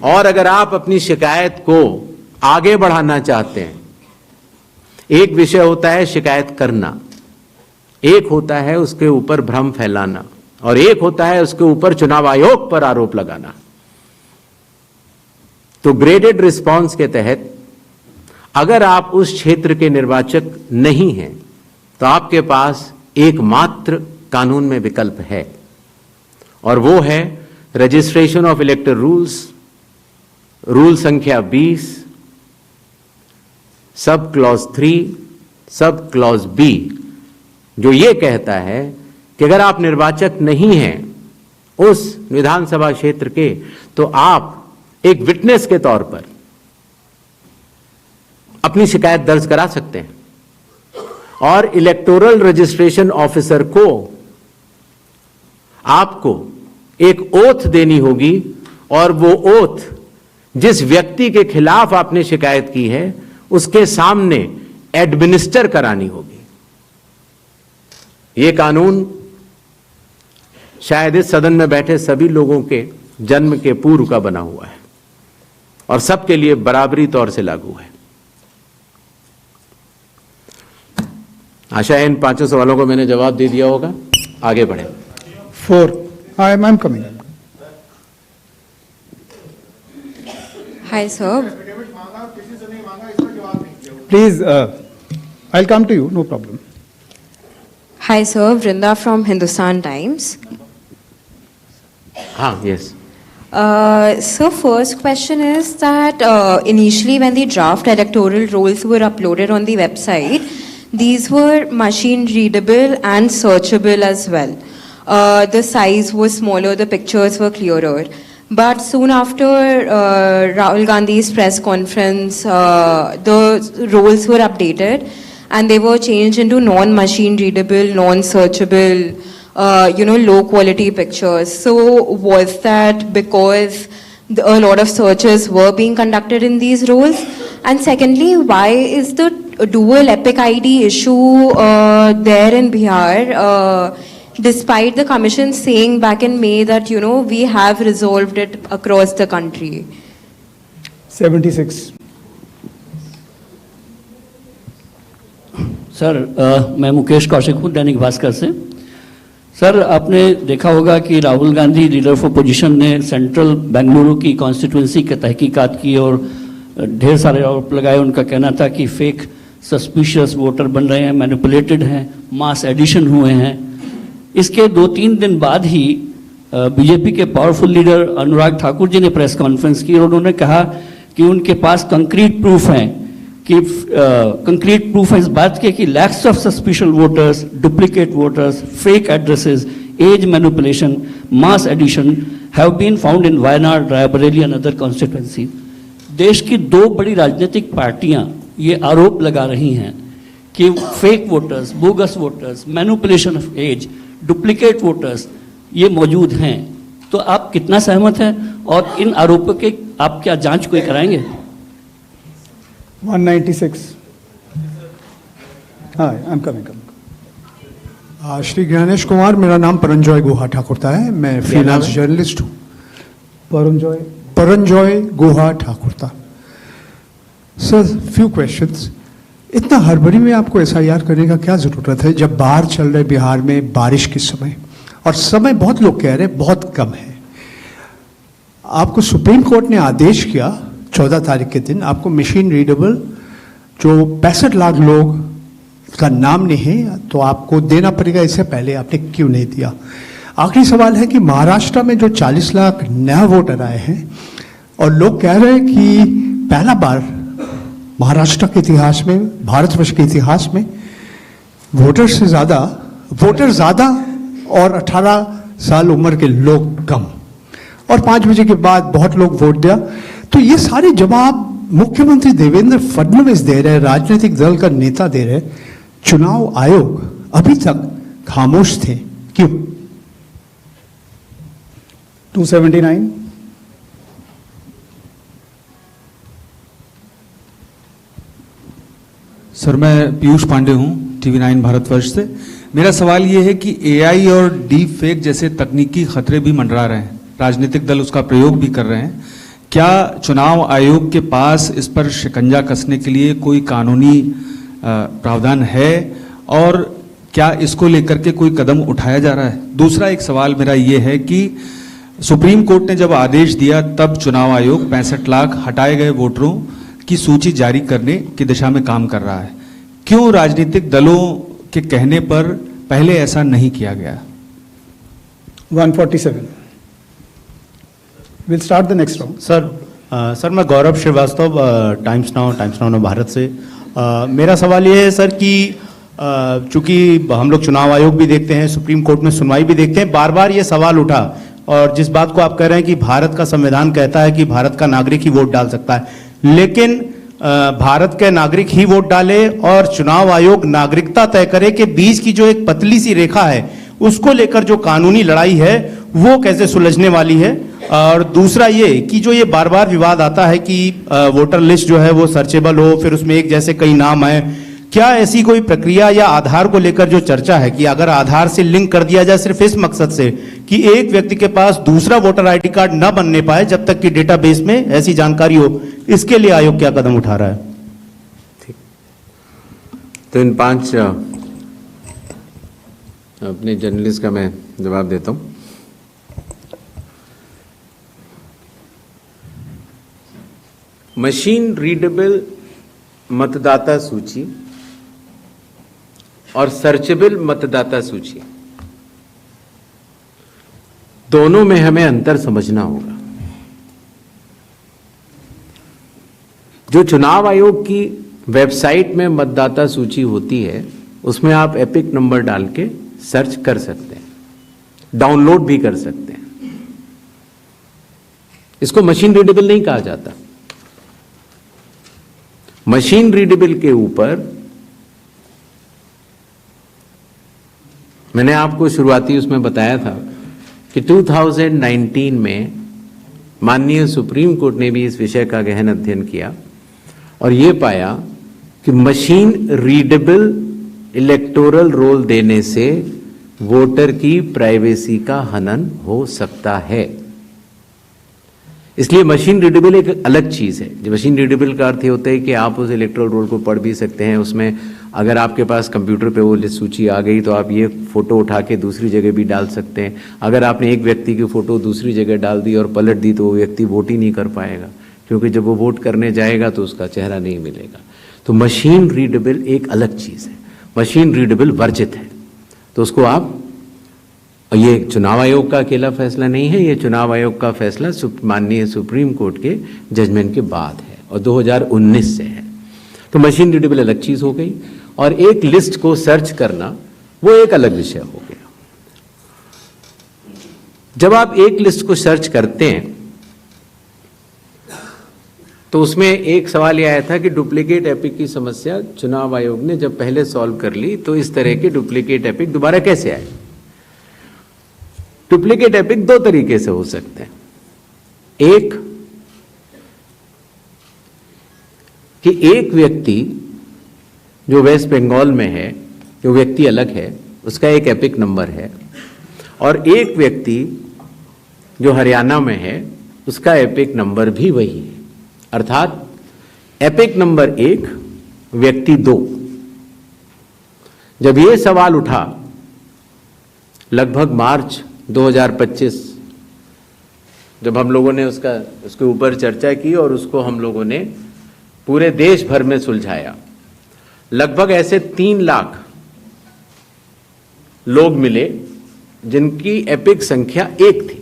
S2: और अगर आप अपनी शिकायत को आगे बढ़ाना चाहते हैं, एक विषय होता है शिकायत करना, एक होता है उसके ऊपर भ्रम फैलाना, और एक होता है उसके ऊपर चुनाव आयोग पर आरोप लगाना। तो ग्रेडेड रिस्पांस के तहत अगर आप उस क्षेत्र के निर्वाचक नहीं हैं तो आपके पास एकमात्र कानून में विकल्प है, और वो है रजिस्ट्रेशन ऑफ इलेक्टर रूल्स रूल संख्या 20 sub clause 3 sub clause B, जो ये कहता है कि अगर आप निर्वाचक नहीं हैं उस विधानसभा क्षेत्र के, तो आप एक विटनेस के तौर पर अपनी शिकायत दर्ज करा सकते हैं और इलेक्टोरल रजिस्ट्रेशन ऑफिसर को आपको एक ओथ देनी होगी और वो ओथ जिस व्यक्ति के खिलाफ आपने शिकायत की है उसके सामने एडमिनिस्टर करानी होगी। ये कानून शायद इस सदन में बैठे सभी लोगों के जन्म के पूर्व का बना हुआ है और सबके लिए बराबरी तौर से लागू है। आशा है इन 5 सवालों को मैंने जवाब दे दिया होगा। आगे बढ़े।
S1: 4. I'm coming.
S8: Hi, sir.
S1: Please, I'll come to you, no problem.
S8: Hi, sir. Vrinda from Hindustan Times.
S2: Yes.
S8: So, first question is that initially when the draft electoral rolls were uploaded on the website, these were machine readable and searchable as well. The size was smaller, the pictures were clearer. But soon after Rahul Gandhi's press conference, the rolls were updated and they were changed into non-machine readable, non-searchable, low quality pictures. So was that because a lot of searches were being conducted in these rolls? And secondly, why is the dual epic ID issue there in Bihar? Despite the commission saying back in May that, we have resolved it across the country.
S1: 76.
S9: Sir मैं मुकेश कौशिक हूँ दैनिक भास्कर से। Sir आपने देखा होगा कि Rahul Gandhi leader of opposition ने central Bengaluru की constituency के तहकीकात की और ढेर सारे आरोप लगाए। उनका कहना था कि फेक सस्पिशियस वोटर बन रहे हैं, मैनिपुलेटेड हैं, मास एडिशन हुए हैं। इसके 2-3 दिन बाद ही बीजेपी के पावरफुल लीडर अनुराग ठाकुर जी ने प्रेस कॉन्फ्रेंस की और उन्होंने कहा कि उनके पास कंक्रीट प्रूफ हैं कि कंक्रीट प्रूफ है इस बात के कि lakhs of suspicious voters, duplicate voters, fake addresses, age manipulation, mass addition have been found in Wayanad, Raebareli and other constituency. देश की 2 बड़ी राजनीतिक पार्टियां ये आरोप लगा रही हैं कि fake voters, bogus voters, manipulation of age, duplicate voters ये मौजूद हैं। तो आप कितना सहमत हैं और इन आरोपों के आप क्या जांच कोई कराएंगे?
S1: 196. Hi, I'm coming.
S10: Shri Gyanesh Kumar, मेरा नाम परंजॉय गुहा ठाकुरता है, मैं फ्रीलांस जर्नलिस्ट हूँ। Paranjoy Guha Thakurta. Sir, few questions. इतना हड़बड़ी में आपको एसआईआर करने का क्या जरूरत है जब बाहर चल रहे बिहार में बारिश के समय, और समय बहुत लोग कह रहे हैं बहुत कम है। आपको सुप्रीम कोर्ट ने आदेश किया 14 तारीख के दिन, आपको मशीन रीडेबल जो 65 लाख लोग का नाम नहीं है तो आपको देना पड़ेगा। इससे पहले आपने क्यों नहीं दिया? आखिरी सवाल है कि महाराष्ट्र में जो 40 लाख नया वोटर आए हैं और लोग कह रहे हैं कि पहला बार महाराष्ट्र के इतिहास में, भारतवर्ष के इतिहास में वोटर ज्यादा और 18 साल उम्र के लोग कम, और 5 बजे के बाद बहुत लोग वोट दिया। तो ये सारे जवाब मुख्यमंत्री देवेंद्र फडणवीस दे रहे, राजनीतिक दल का नेता दे रहे, चुनाव आयोग अभी तक खामोश थे, क्यों?
S1: 279.
S11: सर, मैं पीयूष पांडे हूं TV9 भारतवर्ष से। मेरा सवाल ये है कि AI और डीप फेक जैसे तकनीकी खतरे भी मंडरा रहे हैं, राजनीतिक दल उसका प्रयोग भी कर रहे हैं। क्या चुनाव आयोग के पास इस पर शिकंजा कसने के लिए कोई कानूनी प्रावधान है और क्या इसको लेकर के कोई कदम उठाया जा रहा है? दूसरा एक सवाल मेरा ये है कि सुप्रीम कोर्ट ने जब आदेश दिया तब चुनाव आयोग 65 लाख हटाए गए वोटरों की सूची जारी करने की दिशा में काम कर रहा है। क्यों राजनीतिक दलों के कहने पर पहले ऐसा नहीं किया गया?
S1: 147. We'll start the next round.
S9: Sir
S12: sir मैं गौरव श्रीवास्तव टाइम्स नाउ भारत से। मेरा सवाल ये है सर कि चूंकि हम लोग चुनाव आयोग भी देखते हैं, सुप्रीम कोर्ट में सुनवाई भी देखते हैं, बार बार ये सवाल उठा, और जिस बात को आप कह रहे हैं कि भारत का संविधान कहता है कि भारत का नागरिक ही वोट डाल सकता है, लेकिन भारत के नागरिक ही वोट डाले और चुनाव आयोग नागरिकता तय करे के बीच की जो एक पतली सी रेखा है उसको लेकर जो कानूनी लड़ाई है वो कैसे सुलझने वाली है। और दूसरा ये कि जो ये बार बार विवाद आता है कि वोटर लिस्ट जो है वो सर्चेबल हो, फिर उसमें एक जैसे कई नाम है, क्या ऐसी कोई प्रक्रिया या आधार को लेकर जो चर्चा है कि अगर आधार से लिंक कर दिया जाए सिर्फ इस मकसद से कि एक व्यक्ति के पास दूसरा वोटर आईडी कार्ड न बनने पाए जब तक कि डेटाबेस में ऐसी जानकारी हो, इसके लिए आयोग क्या कदम उठा रहा है?
S2: ठीक, तो इन 5 अपने जर्नलिस्ट का मैं जवाब देता हूं। मशीन रीडेबल मतदाता सूची और सर्चेबल मतदाता सूची, दोनों में हमें अंतर समझना होगा। जो चुनाव आयोग की वेबसाइट में मतदाता सूची होती है उसमें आप एपिक नंबर डाल के सर्च कर सकते हैं, डाउनलोड भी कर सकते हैं। इसको मशीन रीडेबल नहीं कहा जाता। मशीन रीडेबल के ऊपर मैंने आपको शुरुआती उसमें बताया था कि 2019 में माननीय सुप्रीम कोर्ट ने भी इस विषय का गहन अध्ययन किया और यह पाया कि मशीन रीडेबल इलेक्टोरल रोल देने से वोटर की प्राइवेसी का हनन हो सकता है। इसलिए मशीन रीडेबल एक अलग चीज है। जो मशीन रीडेबल का अर्थ होता है कि आप उस इलेक्टोरल रोल को पढ़ भी सकते हैं, उसमें अगर आपके पास कंप्यूटर पे वो लिस्ट सूची आ गई तो आप ये फोटो उठा के दूसरी जगह भी डाल सकते हैं। अगर आपने एक व्यक्ति की फोटो दूसरी जगह डाल दी और पलट दी तो वो व्यक्ति वोट ही नहीं कर पाएगा, क्योंकि जब वो वोट करने जाएगा तो उसका चेहरा नहीं मिलेगा। तो मशीन रीडेबल एक अलग चीज है, मशीन रीडेबल वर्जित है। तो उसको आप, ये चुनाव आयोग का अकेला फैसला नहीं है, ये चुनाव आयोग का फैसला माननीय सुप्रीम कोर्ट के जजमेंट के बाद है और 2019 से है। तो मशीन रीडेबल अलग चीज हो गई और एक लिस्ट को सर्च करना वो एक अलग विषय हो गया। जब आप एक लिस्ट को सर्च करते हैं तो उसमें एक सवाल यह आया था कि डुप्लीकेट एपिक की समस्या चुनाव आयोग ने जब पहले सॉल्व कर ली तो इस तरह के डुप्लीकेट एपिक दोबारा कैसे आए। डुप्लीकेट एपिक 2 तरीके से हो सकते हैं। एक कि एक व्यक्ति जो वेस्ट बंगाल में है, जो व्यक्ति अलग है, उसका एक एपिक नंबर है, और एक व्यक्ति जो हरियाणा में है उसका एपिक नंबर भी वही है। अर्थात एपिक नंबर 1 व्यक्ति 2। जब ये सवाल उठा लगभग मार्च 2025, जब हम लोगों ने उसके ऊपर चर्चा की और उसको हम लोगों ने पूरे देश भर में सुलझाया, लगभग ऐसे 3 लाख लोग मिले जिनकी एपिक संख्या 1 थी,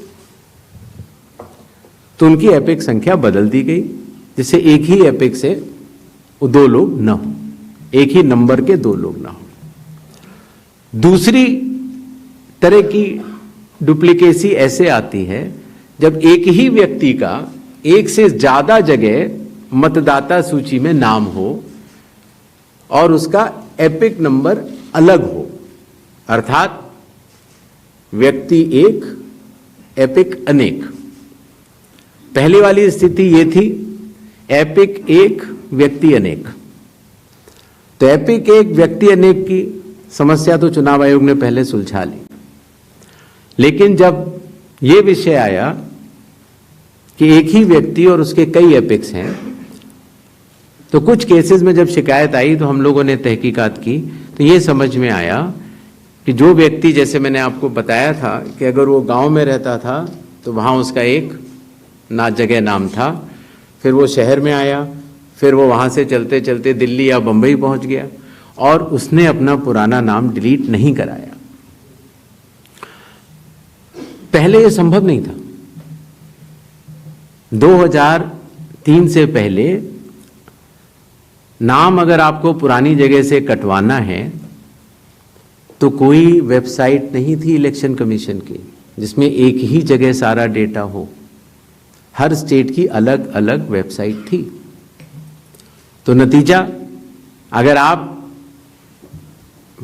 S2: तो उनकी एपिक संख्या बदल दी गई जिससे एक ही एपिक से 2 लोग ना हो, एक ही नंबर के 2 लोग ना हो। दूसरी तरह की डुप्लीकेसी ऐसे आती है जब एक ही व्यक्ति का एक से ज्यादा जगह मतदाता सूची में नाम हो और उसका एपिक नंबर अलग हो, अर्थात व्यक्ति 1 एपिक अनेक। पहली वाली स्थिति ये थी एपिक 1 व्यक्ति अनेक। तो एपिक 1 व्यक्ति अनेक की समस्या तो चुनाव आयोग ने पहले सुलझा ली, लेकिन जब यह विषय आया कि एक ही व्यक्ति और उसके कई एपिक्स हैं, तो कुछ केसेस में जब शिकायत आई तो हम लोगों ने तहकीकात की तो ये समझ में आया कि जो व्यक्ति, जैसे मैंने आपको बताया था कि अगर वो गांव में रहता था तो वहाँ उसका एक जगह नाम था, फिर वो शहर में आया, फिर वो वहाँ से चलते चलते दिल्ली या बम्बई पहुँच गया और उसने अपना पुराना नाम डिलीट नहीं कराया। पहले ये संभव नहीं था। 2003 से पहले नाम अगर आपको पुरानी जगह से कटवाना है तो कोई वेबसाइट नहीं थी इलेक्शन कमीशन की जिसमें एक ही जगह सारा डेटा हो। हर स्टेट की अलग अलग वेबसाइट थी। तो नतीजा, अगर आप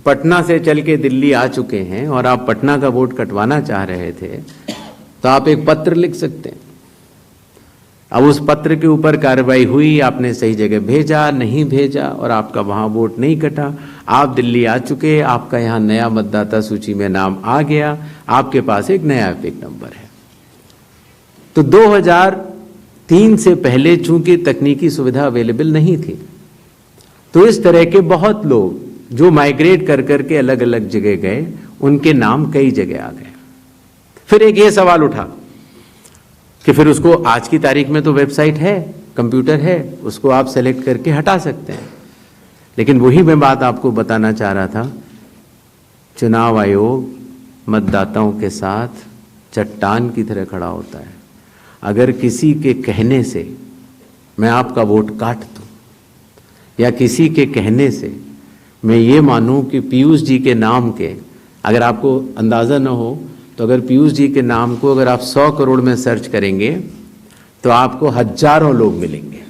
S2: पटना से चल के दिल्ली आ चुके हैं और आप पटना का वोट कटवाना चाह रहे थे तो आप एक पत्र लिख सकते हैं। अब उस पत्र के ऊपर कार्रवाई हुई, आपने सही जगह भेजा, नहीं भेजा और आपका वहां वोट नहीं कटा। आप दिल्ली आ चुके, आपका यहां नया मतदाता सूची में नाम आ गया, आपके पास एक नया एपिक नंबर है। तो 2003 से पहले चूंकि तकनीकी सुविधा अवेलेबल नहीं थी, तो इस तरह के बहुत लोग जो माइग्रेट कर करके अलग अलग जगह गए, उनके नाम कई जगह आ गए। फिर एक ये सवाल उठा कि फिर उसको आज की तारीख में तो वेबसाइट है, कंप्यूटर है, उसको आप सेलेक्ट करके हटा सकते हैं। लेकिन वही मैं बात आपको बताना चाह रहा था, चुनाव आयोग मतदाताओं के साथ चट्टान की तरह खड़ा होता है। अगर किसी के कहने से मैं आपका वोट काट दूं या किसी के कहने से मैं ये मानूं कि पीयूष जी के नाम के, अगर आपको अंदाज़ा न हो तो अगर पीयूष जी के नाम को अगर आप 100 करोड़ में सर्च करेंगे तो आपको हजारों लोग मिलेंगे।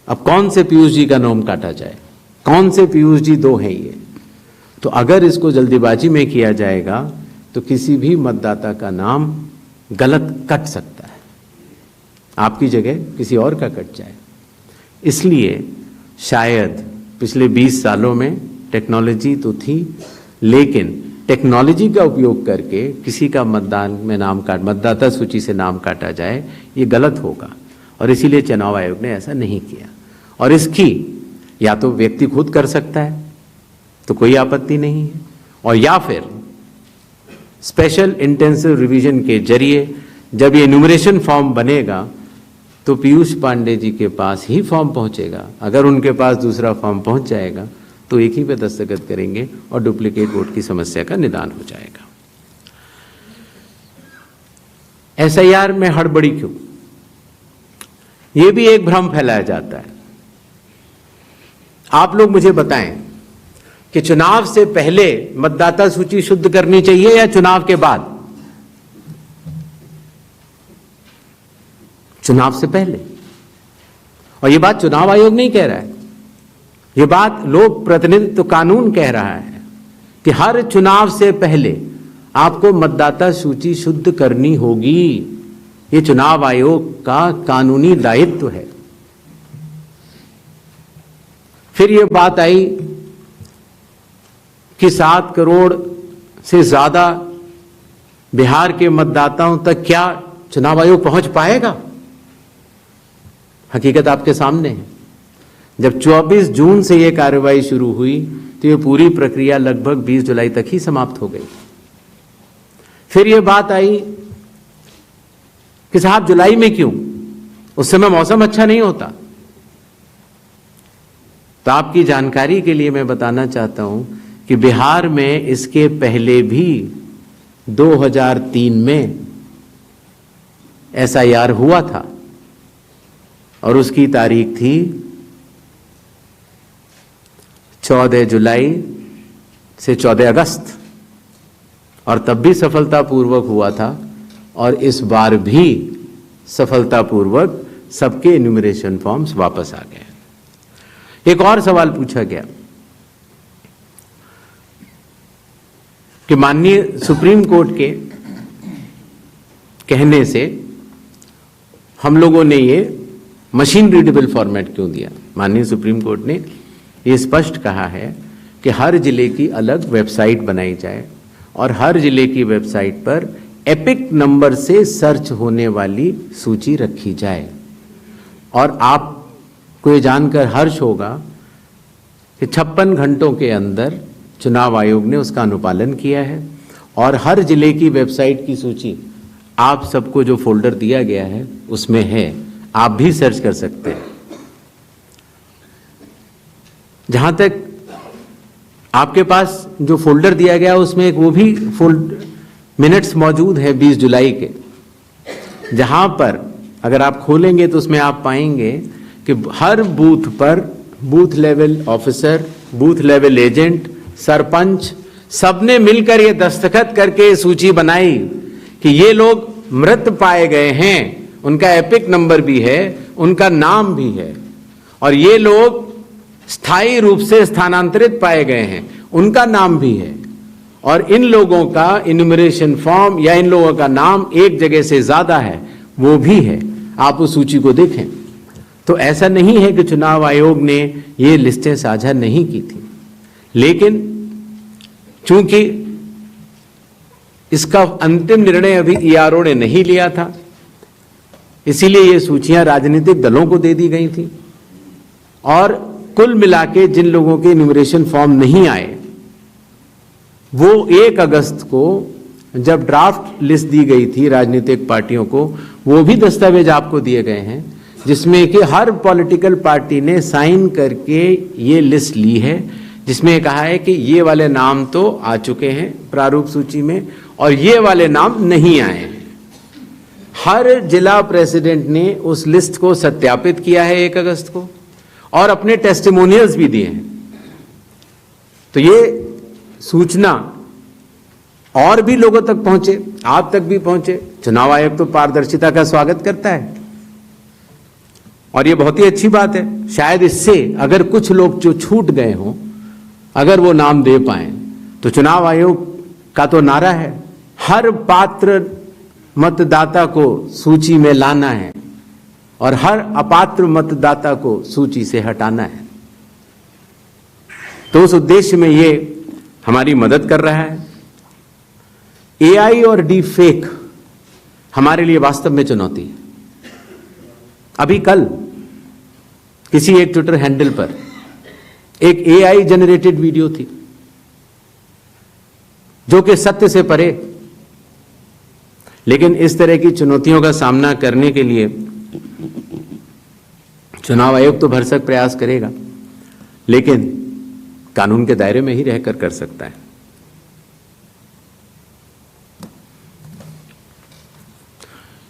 S2: अब कौन से पीयूष जी का नाम काटा जाए? कौन से पीयूष जी दो हैं ये? तो अगर इसको जल्दीबाजी में किया जाएगा तो किसी भी मतदाता का नाम गलत कट सकता है, आपकी जगह किसी और का कट जाए। इसलिए शायद पिछले 20 सालों में टेक्नोलॉजी तो थी, लेकिन टेक्नोलॉजी का उपयोग करके किसी का मतदाता सूची से नाम काटा जाए, ये गलत होगा। और इसीलिए चुनाव आयोग ने ऐसा नहीं किया। और इसकी या तो व्यक्ति खुद कर सकता है तो कोई आपत्ति नहीं है, और या फिर स्पेशल इंटेंसिव रिवीजन के जरिए जब ये एन्यूमरेशन फॉर्म बनेगा तो पीयूष पांडे जी के पास ही फॉर्म पहुंचेगा। अगर उनके पास दूसरा फॉर्म पहुंच जाएगा तो एक ही पे दस्तखत करेंगे और डुप्लीकेट वोट की समस्या का निदान हो जाएगा। एसआईआर में हड़बड़ी क्यों? यह भी एक भ्रम फैलाया जाता है। आप लोग मुझे बताएं कि चुनाव से पहले मतदाता सूची शुद्ध करनी चाहिए या चुनाव के बाद? चुनाव से पहले। और यह बात चुनाव आयोग नहीं कह रहा है, यह बात लोक प्रतिनिधित्व कानून कह रहा है कि हर चुनाव से पहले आपको मतदाता सूची शुद्ध करनी होगी। यह चुनाव आयोग का कानूनी दायित्व है। फिर यह बात आई कि 7 करोड़ से ज्यादा बिहार के मतदाताओं तक क्या चुनाव आयोग पहुंच पाएगा? हकीकत आपके सामने है। जब 24 जून से यह कार्रवाई शुरू हुई तो यह पूरी प्रक्रिया लगभग 20 जुलाई तक ही समाप्त हो गई। फिर यह बात आई कि साहब जुलाई में क्यों? उस समय मौसम अच्छा नहीं होता। तो आपकी जानकारी के लिए मैं बताना चाहता हूं कि बिहार में इसके पहले भी 2003 में एसआईआर हुआ था और उसकी तारीख थी 14 जुलाई से 14 अगस्त, और तब भी सफलतापूर्वक हुआ था। और इस बार भी सफलतापूर्वक सबके एन्यूमरेशन फॉर्म्स वापस आ गए। एक और सवाल पूछा गया कि माननीय सुप्रीम कोर्ट के कहने से हम लोगों ने ये मशीन रीडेबल फॉर्मेट क्यों दिया? माननीय सुप्रीम कोर्ट ने ये स्पष्ट कहा है कि हर जिले की अलग वेबसाइट बनाई जाए और हर जिले की वेबसाइट पर एपिक नंबर से सर्च होने वाली सूची रखी जाए। और आपको ये जानकर हर्ष होगा कि 56 घंटों के अंदर चुनाव आयोग ने उसका अनुपालन किया है और हर जिले की वेबसाइट की सूची आप सबको जो फोल्डर दिया गया है उसमें है, आप भी सर्च कर सकते हैं। जहां तक आपके पास जो फोल्डर दिया गया उसमें एक वो भी मिनट्स मौजूद है 20 जुलाई के, जहां पर अगर आप खोलेंगे तो उसमें आप पाएंगे कि हर बूथ पर booth level officer, booth level agent, sarpanch सबने मिलकर ये दस्तखत करके सूची बनाई कि ये लोग मृत पाए गए हैं, उनका एपिक नंबर भी है, उनका नाम भी है, और ये लोग स्थायी रूप से स्थानांतरित पाए गए हैं, उनका नाम भी है, और इन लोगों का इन्यूमरेशन फॉर्म या इन लोगों का नाम एक जगह से ज्यादा है, वो भी है। आप उस सूची को देखें तो ऐसा नहीं है कि चुनाव आयोग ने ये लिस्टें साझा नहीं की थी, लेकिन चूंकि इसका अंतिम निर्णय अभी ईआरओ ने नहीं लिया था, इसीलिए ये सूचियां राजनीतिक दलों को दे दी गई थी, और कुल मिलाके जिन लोगों के इन्यूमरेशन फॉर्म नहीं आए वो 1 अगस्त को जब ड्राफ्ट लिस्ट दी गई थी राजनीतिक पार्टियों को, वो भी दस्तावेज आपको दिए गए हैं जिसमें कि हर पॉलिटिकल पार्टी ने साइन करके ये लिस्ट ली है, जिसमें कहा है कि ये वाले नाम तो आ चुके हैं प्रारूप सूची में और ये वाले नाम नहीं आए हैं। हर जिला प्रेसिडेंट ने उस लिस्ट को सत्यापित किया है 1 अगस्त को और अपने टेस्टिमोनियल्स भी दिए हैं। तो ये सूचना और भी लोगों तक पहुंचे, आप तक भी पहुंचे। चुनाव आयोग तो पारदर्शिता का स्वागत करता है और ये बहुत ही अच्छी बात है। शायद इससे अगर कुछ लोग जो छूट गए हों, अगर वो नाम दे पाए, तो चुनाव आयोग का तो नारा है हर पात्र मतदाता को सूची में लाना है और हर अपात्र मतदाता को सूची से हटाना है। तो उस उद्देश्य में ये हमारी मदद कर रहा है। एआई और डी फेक हमारे लिए वास्तव में चुनौती है। अभी कल किसी एक ट्विटर हैंडल पर एक एआई जनरेटेड वीडियो थी जो कि सत्य से परे, लेकिन इस तरह की चुनौतियों का सामना करने के लिए चुनाव आयोग तो भरसक प्रयास करेगा, लेकिन कानून के दायरे में ही रहकर कर सकता है।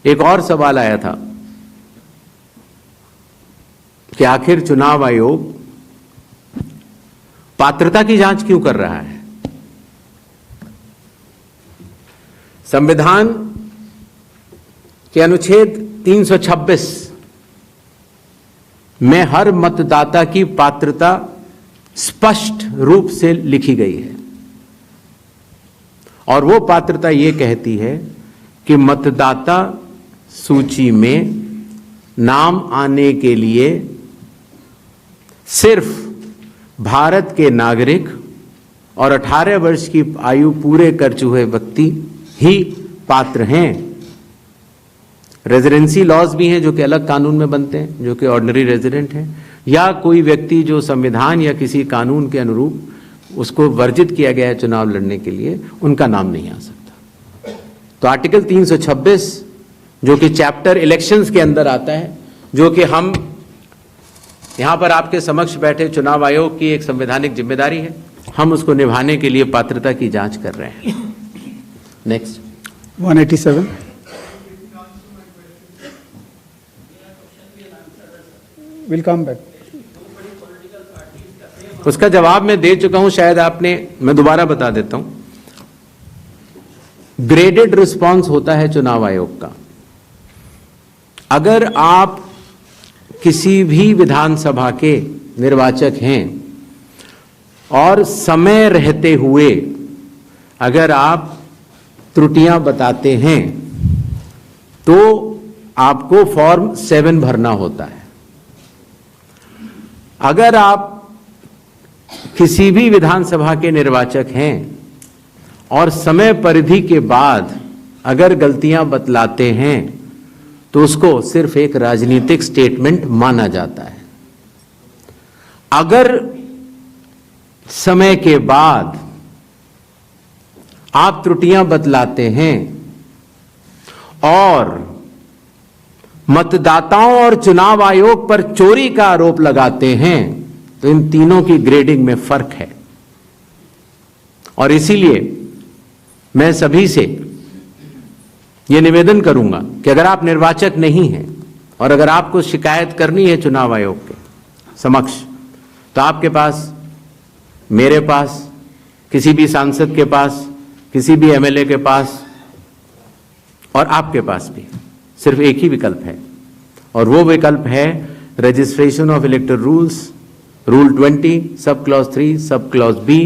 S2: एक और सवाल आया था कि आखिर चुनाव आयोग पात्रता की जांच क्यों कर रहा है। संविधान के अनुच्छेद 326 में हर मतदाता की पात्रता स्पष्ट रूप से लिखी गई है और वो पात्रता ये कहती है कि मतदाता सूची में नाम आने के लिए सिर्फ भारत के नागरिक और 18 वर्ष की आयु पूरे कर चुके व्यक्ति ही पात्र हैं। रेजिडेंसी लॉज भी हैं जो कि अलग कानून में बनते हैं, जो कि ऑर्डिनरी रेजिडेंट हैं, या कोई व्यक्ति जो संविधान या किसी कानून के अनुरूप उसको वर्जित किया गया है चुनाव लड़ने के लिए, उनका नाम नहीं आ सकता। तो आर्टिकल 326 जो कि चैप्टर इलेक्शंस के अंदर आता है, जो कि हम यहां पर आपके समक्ष बैठे चुनाव आयोग की एक संवैधानिक जिम्मेदारी है, हम उसको निभाने के लिए पात्रता की जांच कर रहे हैं। Next
S1: 187 will come back.
S2: उसका जवाब मैं दे चुका हूं, शायद आपने, मैं दोबारा बता देता हूं। ग्रेडेड रिस्पांस होता है चुनाव आयोग का। अगर आप किसी भी विधानसभा के निर्वाचक हैं और समय रहते हुए अगर आप त्रुटियां बताते हैं तो आपको फॉर्म 7 भरना होता है। अगर आप किसी भी विधानसभा के निर्वाचक हैं और समय परिधि के बाद अगर गलतियां बतलाते हैं तो उसको सिर्फ एक राजनीतिक स्टेटमेंट माना जाता है। अगर समय के बाद आप त्रुटियां बतलाते हैं और मतदाताओं और चुनाव आयोग पर चोरी का आरोप लगाते हैं तो इन तीनों की ग्रेडिंग में फर्क है। और इसीलिए मैं सभी से यह निवेदन करूंगा कि अगर आप निर्वाचक नहीं हैं और अगर आपको शिकायत करनी है चुनाव आयोग के समक्ष, तो आपके पास, मेरे पास, किसी भी सांसद के पास, किसी भी एमएलए के पास और आपके पास भी सिर्फ एक ही विकल्प है, और वो विकल्प है registration of electoral rules, rule 20, sub clause 3, sub clause B,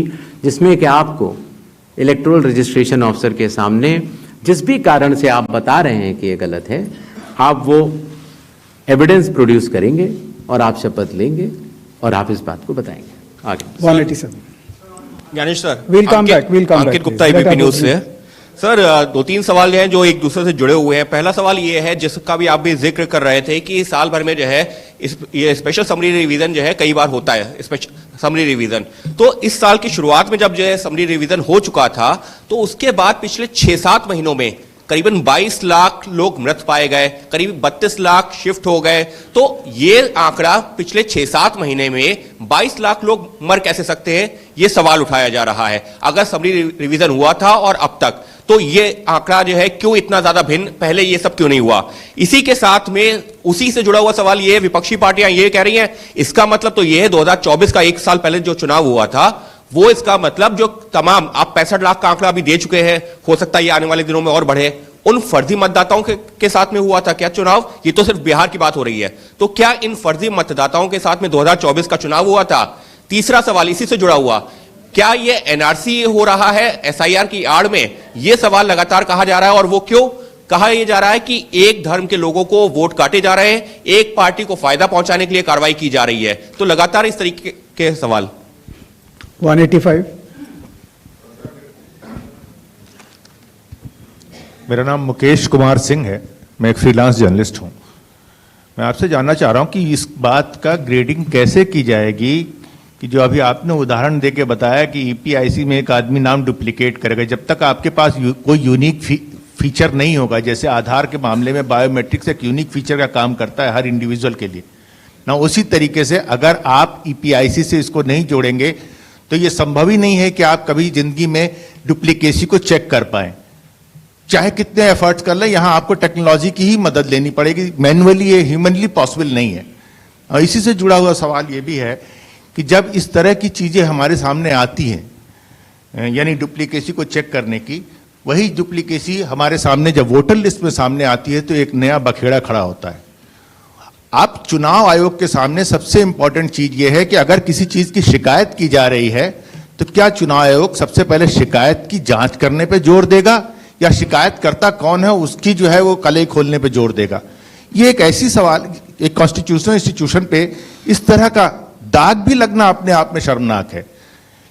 S2: जिसमें कि आपको इलेक्टोरल रजिस्ट्रेशन ऑफिसर के सामने जिस भी कारण से आप बता रहे हैं कि ये गलत है, आप वो एविडेंस प्रोड्यूस करेंगे और आप शपथ लेंगे और आप इस बात को बताएंगे आगे।
S1: 187.
S13: Gyanesh sir,
S1: We'll come back,
S13: Ankit Gupta
S1: please.
S13: ABP news से। सर, 2-3 सवाल हैं जो एक दूसरे से जुड़े हुए हैं। पहला सवाल ये है, जिसका भी आप भी जिक्र कर रहे थे, कि साल भर में जो है ये स्पेशल समरी रिवीजन जो है कई बार होता है, स्पेशल समरी रिवीजन। तो इस साल की शुरुआत में जब जो है समरी रिवीजन हो चुका था, तो उसके बाद पिछले 6-7 महीनों में करीबन 22 लाख लोग मृत पाए गए, करीब 32 लाख शिफ्ट हो गए। तो ये आंकड़ा पिछले 6-7 महीने में 22 लाख लोग मर कैसे सकते हैं, ये सवाल उठाया जा रहा है। अगर समरी रिवीजन हुआ था और अब तक, तो ये आंकड़ा जो है क्यों इतना ज्यादा भिन्न, पहले ये सब क्यों नहीं हुआ? इसी के साथ में उसी से जुड़ा हुआ सवाल ये है, विपक्षी पार्टियां ये कह रही हैं, इसका मतलब तो ये है 2024 का 1 साल पहले जो चुनाव हुआ था, वो इसका मतलब जो तमाम, आप 65 लाख का आंकड़ा अभी दे चुके हैं, हो सकता है ये आने वाले दिनों में और बढ़े, उन फर्जी मतदाताओं के साथ में हुआ था क्या चुनाव? ये तो सिर्फ बिहार की बात हो रही है, तो क्या इन फर्जी मतदाताओं के साथ में 2024 का चुनाव हुआ था? तीसरा सवाल इसी से जुड़ा हुआ, क्या ये एनआरसी हो रहा है एसआईआर की आड़ में? ये सवाल लगातार कहा जा रहा है, और वो क्यों कहा यह जा रहा है कि एक धर्म के लोगों को वोट काटे जा रहे हैं, एक पार्टी को फायदा पहुंचाने के लिए कार्रवाई की जा रही है। तो लगातार इस तरीके के सवाल।
S1: 185.
S14: मेरा नाम मुकेश कुमार सिंह है, मैं एक फ्रीलांस जर्नलिस्ट हूं। मैं आपसे जानना चाह रहा हूं कि इस बात का ग्रेडिंग कैसे की जाएगी कि जो अभी आपने उदाहरण देके बताया कि ईपीआईसी में एक आदमी नाम डुप्लीकेट करेगा, जब तक आपके पास कोई यूनिक फीचर नहीं होगा, जैसे आधार के मामले में बायोमेट्रिक्स एक यूनिक फीचर का काम करता है हर इंडिविजुअल के लिए ना, उसी तरीके से अगर आप ईपीआईसी से इसको नहीं जोड़ेंगे तो ये संभव ही नहीं है कि आप कभी जिंदगी में डुप्लीकेसी को चेक कर पाए, चाहे कितने एफर्ट्स कर लें। यहां आपको टेक्नोलॉजी की ही मदद लेनी पड़ेगी, मैनुअली ये ह्यूमनली पॉसिबल नहीं है। और इसी से जुड़ा हुआ सवाल ये भी है कि जब इस तरह की चीजें हमारे सामने आती हैं, यानी डुप्लीकेसी को चेक करने की, वही डुप्लीकेसी हमारे सामने जब वोटर लिस्ट में सामने आती है तो एक नया बखेड़ा खड़ा होता है। आप चुनाव आयोग के सामने सबसे इंपॉर्टेंट चीज यह है कि अगर किसी चीज की शिकायत की जा रही है तो क्या चुनाव आयोग सबसे पहले शिकायत की जांच करने पर जोर देगा या शिकायतकर्ता कौन है उसकी जो है वो कलई खोलने पर जोर देगा? ये एक ऐसी सवाल, एक कॉन्स्टिट्यूशनल इंस्टीट्यूशन पे इस तरह का दाग भी लगना अपने आप में शर्मनाक है।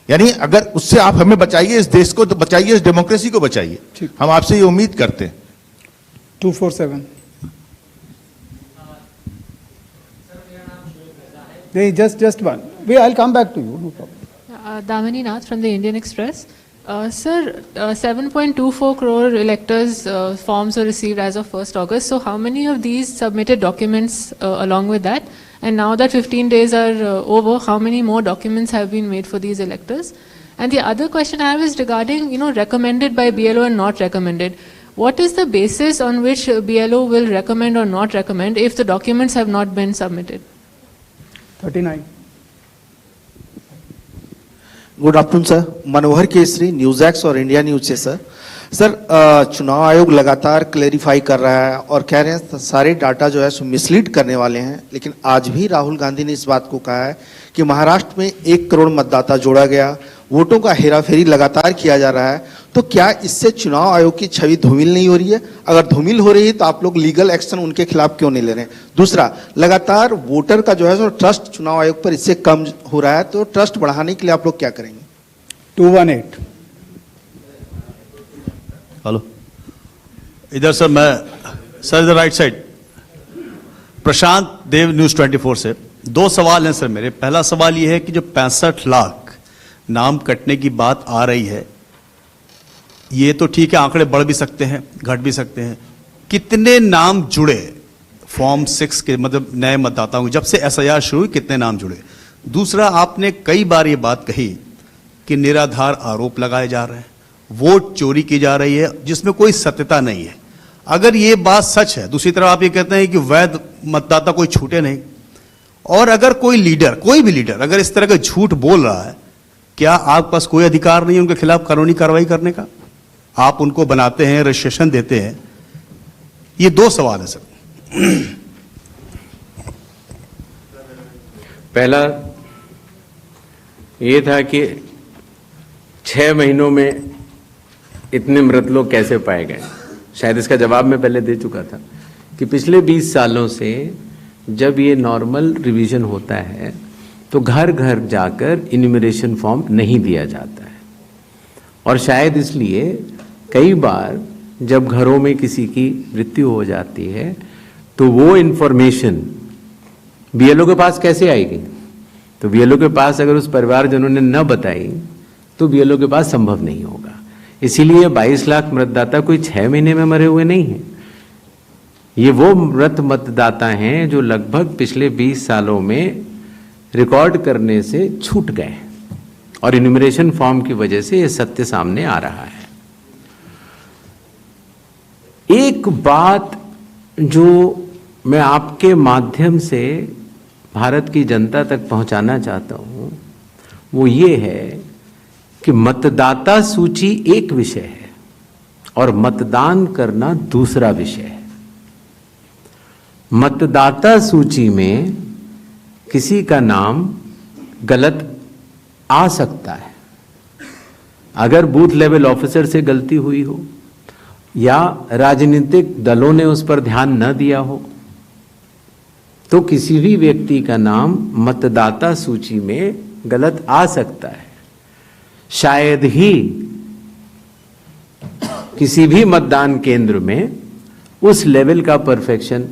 S14: यानी अगर उससे आप हमें बचाइए, इस देश को तो बचाइए, इस डेमोक्रेसी को बचाइए, हम आपसे ये उम्मीद करते हैं।
S1: 247. नहीं, just one. I'll come back to you. No problem.
S15: Damini Nath from the Indian Express. Sir, 7.24 crore electors forms were received as of 1st August. So how many of these submitted documents along with that? And now that 15 days are over, how many more documents have been made for these electors? And the other question I have is regarding, recommended by BLO and not recommended. What is the basis on which BLO will recommend or not recommend if the documents have not been submitted?
S1: 39.
S16: Good afternoon sir, Manohar Kesari news x और India news से sir. चुनाव आयोग लगातार clarify कर रहा है और कह रहे हैं सारे डाटा जो है सो मिसलीड करने वाले हैं, लेकिन आज भी राहुल गांधी ने इस बात को कहा है कि महाराष्ट्र में 1 करोड़ मतदाता जोड़ा गया, वोटों का हेराफेरी लगातार किया जा रहा है। तो क्या इससे चुनाव आयोग की छवि धूमिल नहीं हो रही है? अगर धूमिल हो रही है तो आप लोग लीगल एक्शन उनके खिलाफ क्यों नहीं ले रहे हैं? दूसरा, लगातार वोटर का जो है सो ट्रस्ट चुनाव आयोग पर इससे कम हो रहा है, तो ट्रस्ट बढ़ाने के लिए आप लोग क्या करेंगे?
S1: 218.
S12: हेलो, इधर सर, मैं सर इधर राइट साइड, प्रशांत देव न्यूज 24 से। 2 सवाल हैं सर मेरे। पहला सवाल यह है कि जो 65 लाख नाम कटने की बात आ रही है, ये तो ठीक है, आंकड़े बढ़ भी सकते हैं, घट भी सकते हैं। कितने नाम जुड़े फॉर्म 6 के, मतलब नए मतदाताओं, जब से एसआईआर शुरू हुई कितने नाम जुड़े? दूसरा, आपने कई बार ये बात कही कि निराधार आरोप लगाए जा रहे हैं, वोट चोरी की जा रही है जिसमें कोई सत्यता नहीं है। अगर ये बात सच है, दूसरी तरफ आप ये कहते हैं कि वैध मतदाता कोई छूटे नहीं, और अगर कोई लीडर, कोई भी लीडर अगर इस तरह का झूठ बोल रहा है, क्या आपके पास कोई अधिकार नहीं है उनके खिलाफ कानूनी कार्रवाई करने का? आप उनको बनाते हैं, रजिस्ट्रेशन देते हैं। ये दो सवाल है सर।
S2: पहला ये था कि 6 महीनों में इतने मृत लोग कैसे पाए गए। शायद इसका जवाब मैं पहले दे चुका था कि पिछले 20 सालों से जब ये नॉर्मल रिवीजन होता है तो घर घर जाकर इन्यूमरेशन फॉर्म नहीं दिया जाता है, और शायद इसलिए कई बार जब घरों में किसी की मृत्यु हो जाती है तो वो इन्फॉर्मेशन बीएलओ के पास कैसे आएगी? तो बीएलओ के पास अगर उस परिवारजनों ने न बताई तो बीएलओ के पास संभव नहीं होगा। इसीलिए 22 लाख मतदाता कोई 6 महीने में मरे हुए नहीं हैं। ये वो मृत मतदाता हैं जो लगभग पिछले 20 सालों में रिकॉर्ड करने से छूट गए, और इन्यूमरेशन फॉर्म की वजह से ये सत्य सामने आ रहा है। एक बात जो मैं आपके माध्यम से भारत की जनता तक पहुंचाना चाहता हूं वो ये है कि मतदाता सूची एक विषय है और मतदान करना दूसरा विषय है। मतदाता सूची में किसी का नाम गलत आ सकता है, अगर बूथ लेवल ऑफिसर से गलती हुई हो या राजनीतिक दलों ने उस पर ध्यान न दिया हो, तो किसी भी व्यक्ति का नाम मतदाता सूची में गलत आ सकता है। शायद ही किसी भी मतदान केंद्र में उस लेवल का परफेक्शन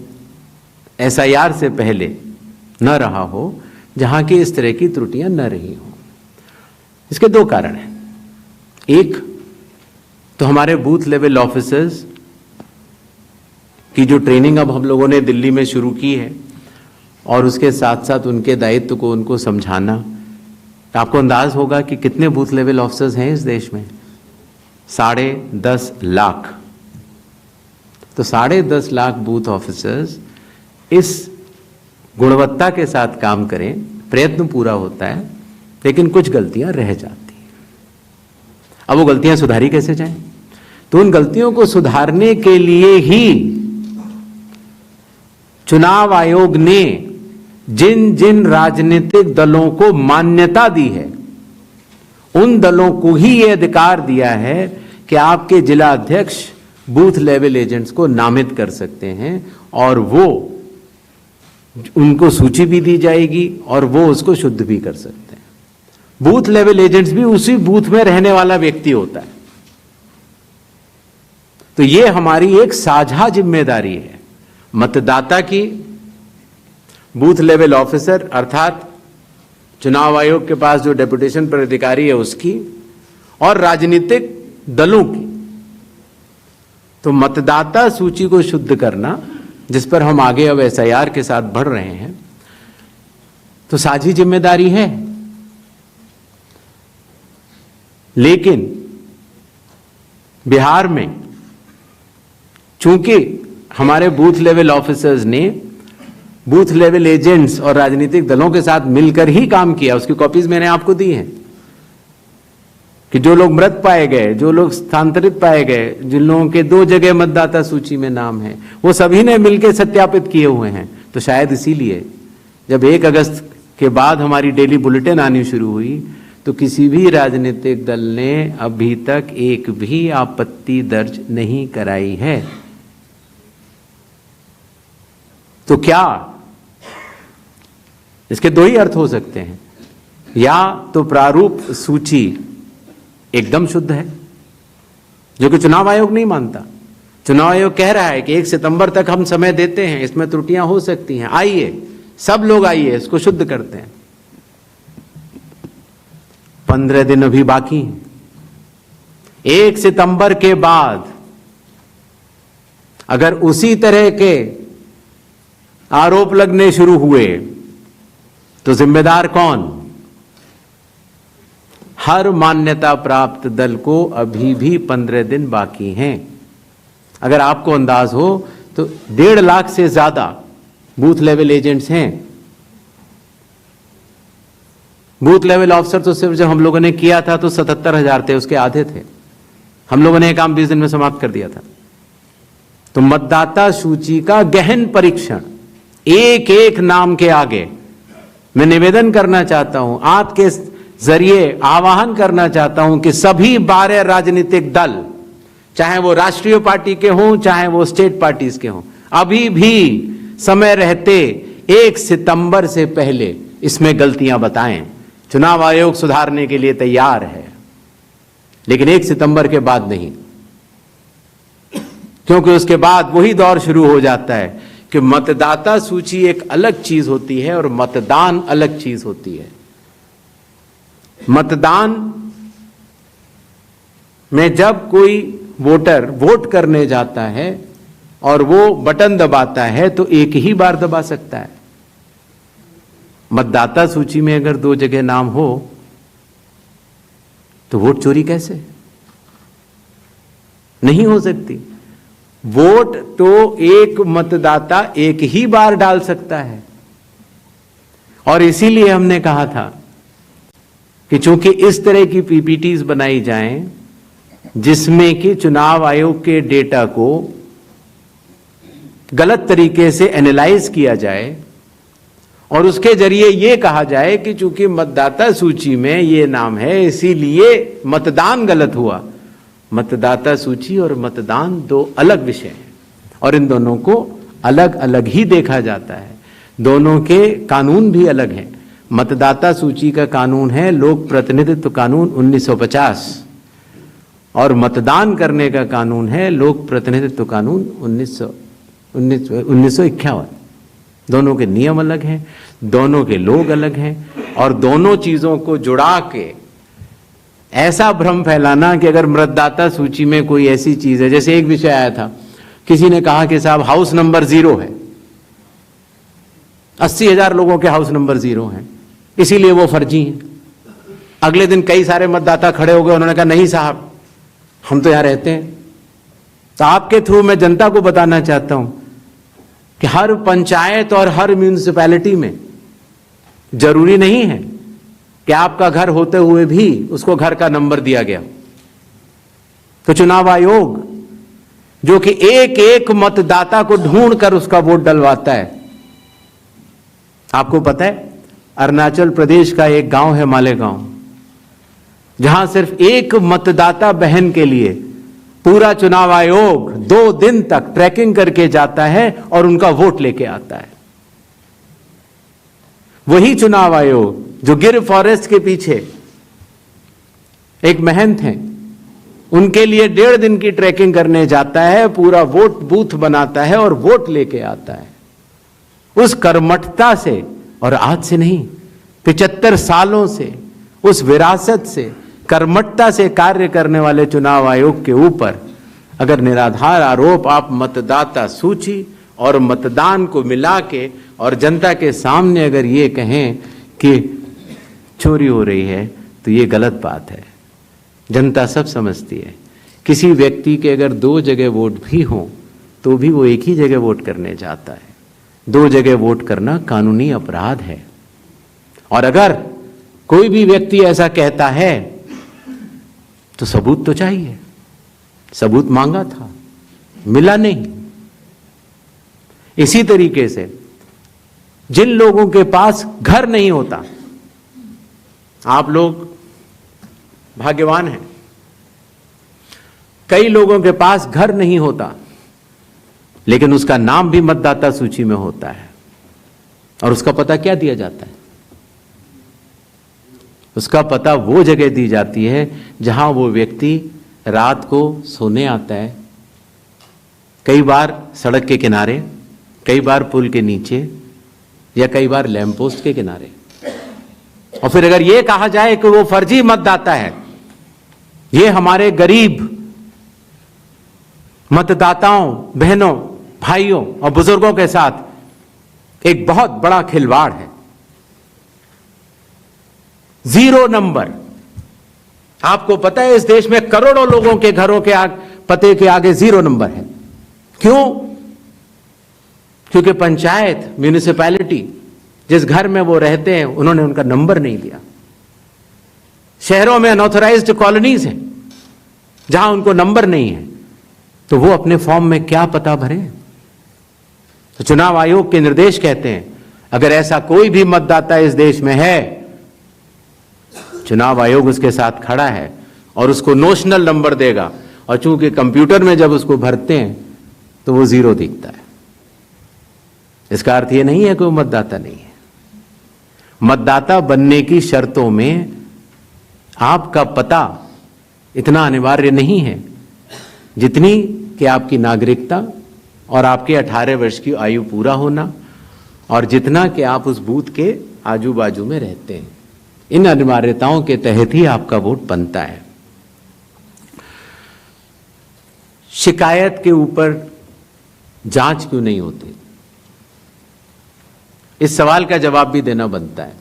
S2: एसआईआर से पहले न रहा हो जहां की इस तरह की त्रुटियां न रही हो। इसके दो कारण हैं। एक तो हमारे बूथ लेवल ऑफिसर्स की जो ट्रेनिंग अब हम लोगों ने दिल्ली में शुरू की है, और उसके साथ साथ उनके दायित्व को उनको समझाना। तो आपको अंदाज होगा कि कितने बूथ लेवल ऑफिसर्स हैं इस देश में? 10.5 लाख। तो 10.5 लाख बूथ ऑफिसर्स इस गुणवत्ता के साथ काम करें, प्रयत्न पूरा होता है, लेकिन कुछ गलतियां रह जाती हैं। अब वो गलतियां सुधारी कैसे जाएं? तो उन गलतियों को सुधारने के लिए ही चुनाव आयोग ने जिन जिन राजनीतिक दलों को मान्यता दी है उन दलों को ही यह अधिकार दिया है कि आपके जिला अध्यक्ष बूथ लेवल एजेंट्स को नामित कर सकते हैं, और वो उनको सूची भी दी जाएगी और वो उसको शुद्ध भी कर सकते हैं। बूथ लेवल एजेंट्स भी उसी बूथ में रहने वाला व्यक्ति होता है। तो ये हमारी एक साझा जिम्मेदारी है, मतदाता की, बूथ लेवल ऑफिसर अर्थात चुनाव आयोग के पास जो डेपुटेशन पर अधिकारी है उसकी, और राजनीतिक दलों की। तो मतदाता सूची को शुद्ध करना, जिस पर हम आगे अब एसआईआर के साथ बढ़ रहे हैं, तो साझी जिम्मेदारी है। लेकिन बिहार में चूंकि हमारे बूथ लेवल ऑफिसर्स ने बूथ लेवल एजेंट्स और राजनीतिक दलों के साथ मिलकर ही काम किया, उसकी कॉपीज मैंने आपको दी हैं, कि जो लोग मृत पाए गए, जो लोग स्थानांतरित पाए गए, जिन लोगों के 2 जगह मतदाता सूची में नाम है, वो सभी ने मिलकर सत्यापित किए हुए हैं। तो शायद इसीलिए जब 1 अगस्त के बाद हमारी डेली बुलेटिन आनी शुरू हुई तो किसी भी राजनीतिक दल ने अभी तक एक भी आपत्ति दर्ज नहीं कराई है। तो क्या इसके 2 ही अर्थ हो सकते हैं, या तो प्रारूप सूची एकदम शुद्ध है, जो कि चुनाव आयोग नहीं मानता। चुनाव आयोग कह रहा है कि 1 सितंबर तक हम समय देते हैं, इसमें त्रुटियां हो सकती हैं, आइए सब लोग आइए इसको शुद्ध करते हैं। 15 दिन अभी बाकी हैं। 1 सितंबर के बाद अगर उसी तरह के आरोप लगने शुरू हुए तो जिम्मेदार कौन? हर मान्यता प्राप्त दल को अभी भी 15 दिन बाकी हैं। अगर आपको अंदाज हो तो 1.5 लाख से ज्यादा बूथ लेवल एजेंट्स हैं। बूथ लेवल ऑफिसर तो सिर्फ जब हम लोगों ने किया था तो 77,000 थे, उसके आधे थे। हम लोगों ने ये काम 20 दिन में समाप्त कर दिया था। तो मतदाता सूची का गहन परीक्षण एक एक नाम के आगे मैं निवेदन करना चाहता हूं, आपके जरिए आह्वान करना चाहता हूं कि सभी 12 राजनीतिक दल, चाहे वो राष्ट्रीय पार्टी के हों चाहे वो स्टेट पार्टीज के हों, अभी भी समय रहते 1 सितंबर से पहले इसमें गलतियां बताएं। चुनाव आयोग सुधारने के लिए तैयार है, लेकिन 1 सितंबर के बाद नहीं, क्योंकि उसके बाद वही दौर शुरू हो जाता है कि मतदाता सूची एक अलग चीज होती है और मतदान अलग चीज होती है। मतदान में जब कोई वोटर वोट करने जाता है और वो बटन दबाता है तो एक ही बार दबा सकता है। मतदाता सूची में अगर 2 जगह नाम हो तो वोट चोरी कैसे? नहीं हो सकती। वोट तो एक मतदाता एक ही बार डाल सकता है, और इसीलिए हमने कहा था कि चूंकि इस तरह की पीपीटीज बनाई जाएं जिसमें कि चुनाव आयोग के डेटा को गलत तरीके से एनालाइज किया जाए और उसके जरिए यह कहा जाए कि चूंकि मतदाता सूची में ये नाम है इसीलिए मतदान गलत हुआ। मतदाता सूची और मतदान 2 अलग विषय हैं और इन दोनों को अलग अलग ही देखा जाता है। दोनों के कानून भी अलग हैं। मतदाता सूची का कानून है लोक प्रतिनिधित्व कानून 1950 और मतदान करने का कानून है लोक प्रतिनिधित्व कानून 1951। दोनों के नियम अलग हैं, दोनों के लोग अलग हैं, और दोनों चीजों को जुड़ा के ऐसा भ्रम फैलाना कि अगर मतदाता सूची में कोई ऐसी चीज है, जैसे एक विषय आया था, किसी ने कहा कि साहब हाउस नंबर 0 है, 80,000 लोगों के हाउस नंबर 0 हैं, इसीलिए वो फर्जी हैं। अगले दिन कई सारे मतदाता खड़े हो गए, उन्होंने कहा नहीं साहब हम तो यहां रहते हैं। तो आपके थ्रू मैं जनता को बताना चाहता हूं कि हर पंचायत और हर म्यूनिसिपैलिटी में जरूरी नहीं है कि आपका घर होते हुए भी उसको घर का नंबर दिया गया। तो चुनाव आयोग जो कि एक एक मतदाता को ढूंढ कर उसका वोट डलवाता है। आपको पता है अरुणाचल प्रदेश का एक गांव है मालेगांव, जहां सिर्फ एक मतदाता बहन के लिए पूरा चुनाव आयोग 2 दिन तक ट्रैकिंग करके जाता है और उनका वोट लेके आता है। वही चुनाव आयोग जो गिर फॉरेस्ट के पीछे एक महंत हैं, उनके लिए 1.5 दिन की ट्रैकिंग करने जाता है, पूरा वोट बूथ बनाता है और वोट लेके आता है। उस कर्मठता से, और आज से नहीं 75 सालों से उस विरासत से, कर्मठता से कार्य करने वाले चुनाव आयोग के ऊपर अगर निराधार आरोप आप मतदाता सूची और मतदान को मिला के और जनता के सामने अगर ये कहें कि चोरी हो रही है तो ये गलत बात है। जनता सब समझती है। किसी व्यक्ति के अगर 2 जगह वोट भी हो तो भी वो एक ही जगह वोट करने जाता है। 2 जगह वोट करना कानूनी अपराध है। और अगर कोई भी व्यक्ति ऐसा कहता है तो सबूत तो चाहिए। सबूत मांगा था, मिला नहीं। इसी तरीके से जिन लोगों के पास घर नहीं होता, आप लोग भाग्यवान हैं, कई लोगों के पास घर नहीं होता लेकिन उसका नाम भी मतदाता सूची में होता है। और उसका पता क्या दिया जाता है? उसका पता वो जगह दी जाती है जहां वो व्यक्ति रात को सोने आता है, कई बार सड़क के किनारे, कई बार पुल के नीचे, या कई बार लैंप पोस्ट के किनारे। और फिर अगर यह कहा जाए कि वो फर्जी मतदाता है, ये हमारे गरीब मतदाताओं, बहनों, भाइयों और बुजुर्गों के साथ एक बहुत बड़ा खिलवाड़ है। 0 नंबर। आपको पता है इस देश में करोड़ों लोगों के घरों के पते के आगे 0 नंबर है। क्यों? क्योंकि पंचायत, म्यूनिसिपैलिटी, जिस घर में वो रहते हैं, उन्होंने उनका नंबर नहीं दिया। शहरों में अनऑथराइज्ड कॉलोनीज हैं जहां उनको नंबर नहीं है, तो वो अपने फॉर्म में क्या पता भरें? तो चुनाव आयोग के निर्देश कहते हैं, अगर ऐसा कोई भी मतदाता इस देश में है, चुनाव आयोग उसके साथ खड़ा है और उसको नोशनल नंबर देगा। और चूंकि कंप्यूटर में जब उसको भरते हैं तो वो 0 दिखता है। इसका अर्थ ये नहीं है कि वो मतदाता नहीं है। मतदाता बनने की शर्तों में आपका पता इतना अनिवार्य नहीं है जितनी कि आपकी नागरिकता और आपके 18 वर्ष की आयु पूरा होना, और जितना कि आप उस बूथ के आजू बाजू में रहते हैं। इन अनिवार्यताओं के तहत ही आपका वोट बनता है। शिकायत के ऊपर जांच क्यों नहीं होती, इस सवाल का जवाब भी देना बनता है।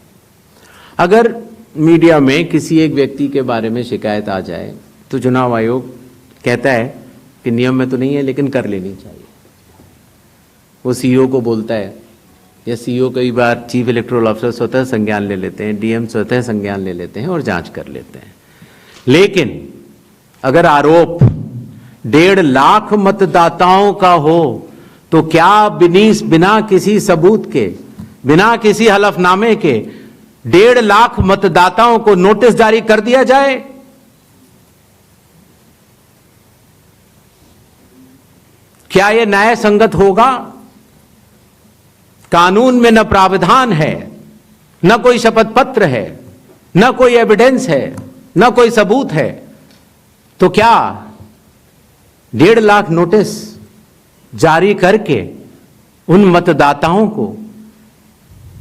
S2: अगर मीडिया में किसी एक व्यक्ति के बारे में शिकायत आ जाए तो चुनाव आयोग कहता है कि नियम में तो नहीं है लेकिन कर लेनी चाहिए। वो सीईओ को बोलता है, या सीईओ कई बार चीफ इलेक्टोरल ऑफिसर स्वतः संज्ञान ले लेते हैं, डीएम स्वतः संज्ञान ले लेते हैं और जांच कर लेते हैं। लेकिन अगर आरोप 1.5 लाख मतदाताओं का हो तो क्या बिना किसी सबूत के, बिना किसी हलफनामे के 1.5 लाख मतदाताओं को नोटिस जारी कर दिया जाए? क्या यह न्याय संगत होगा? कानून में न प्रावधान है, न कोई शपथ पत्र है, न कोई एविडेंस है, न कोई सबूत है, तो क्या 1.5 लाख नोटिस जारी करके उन मतदाताओं को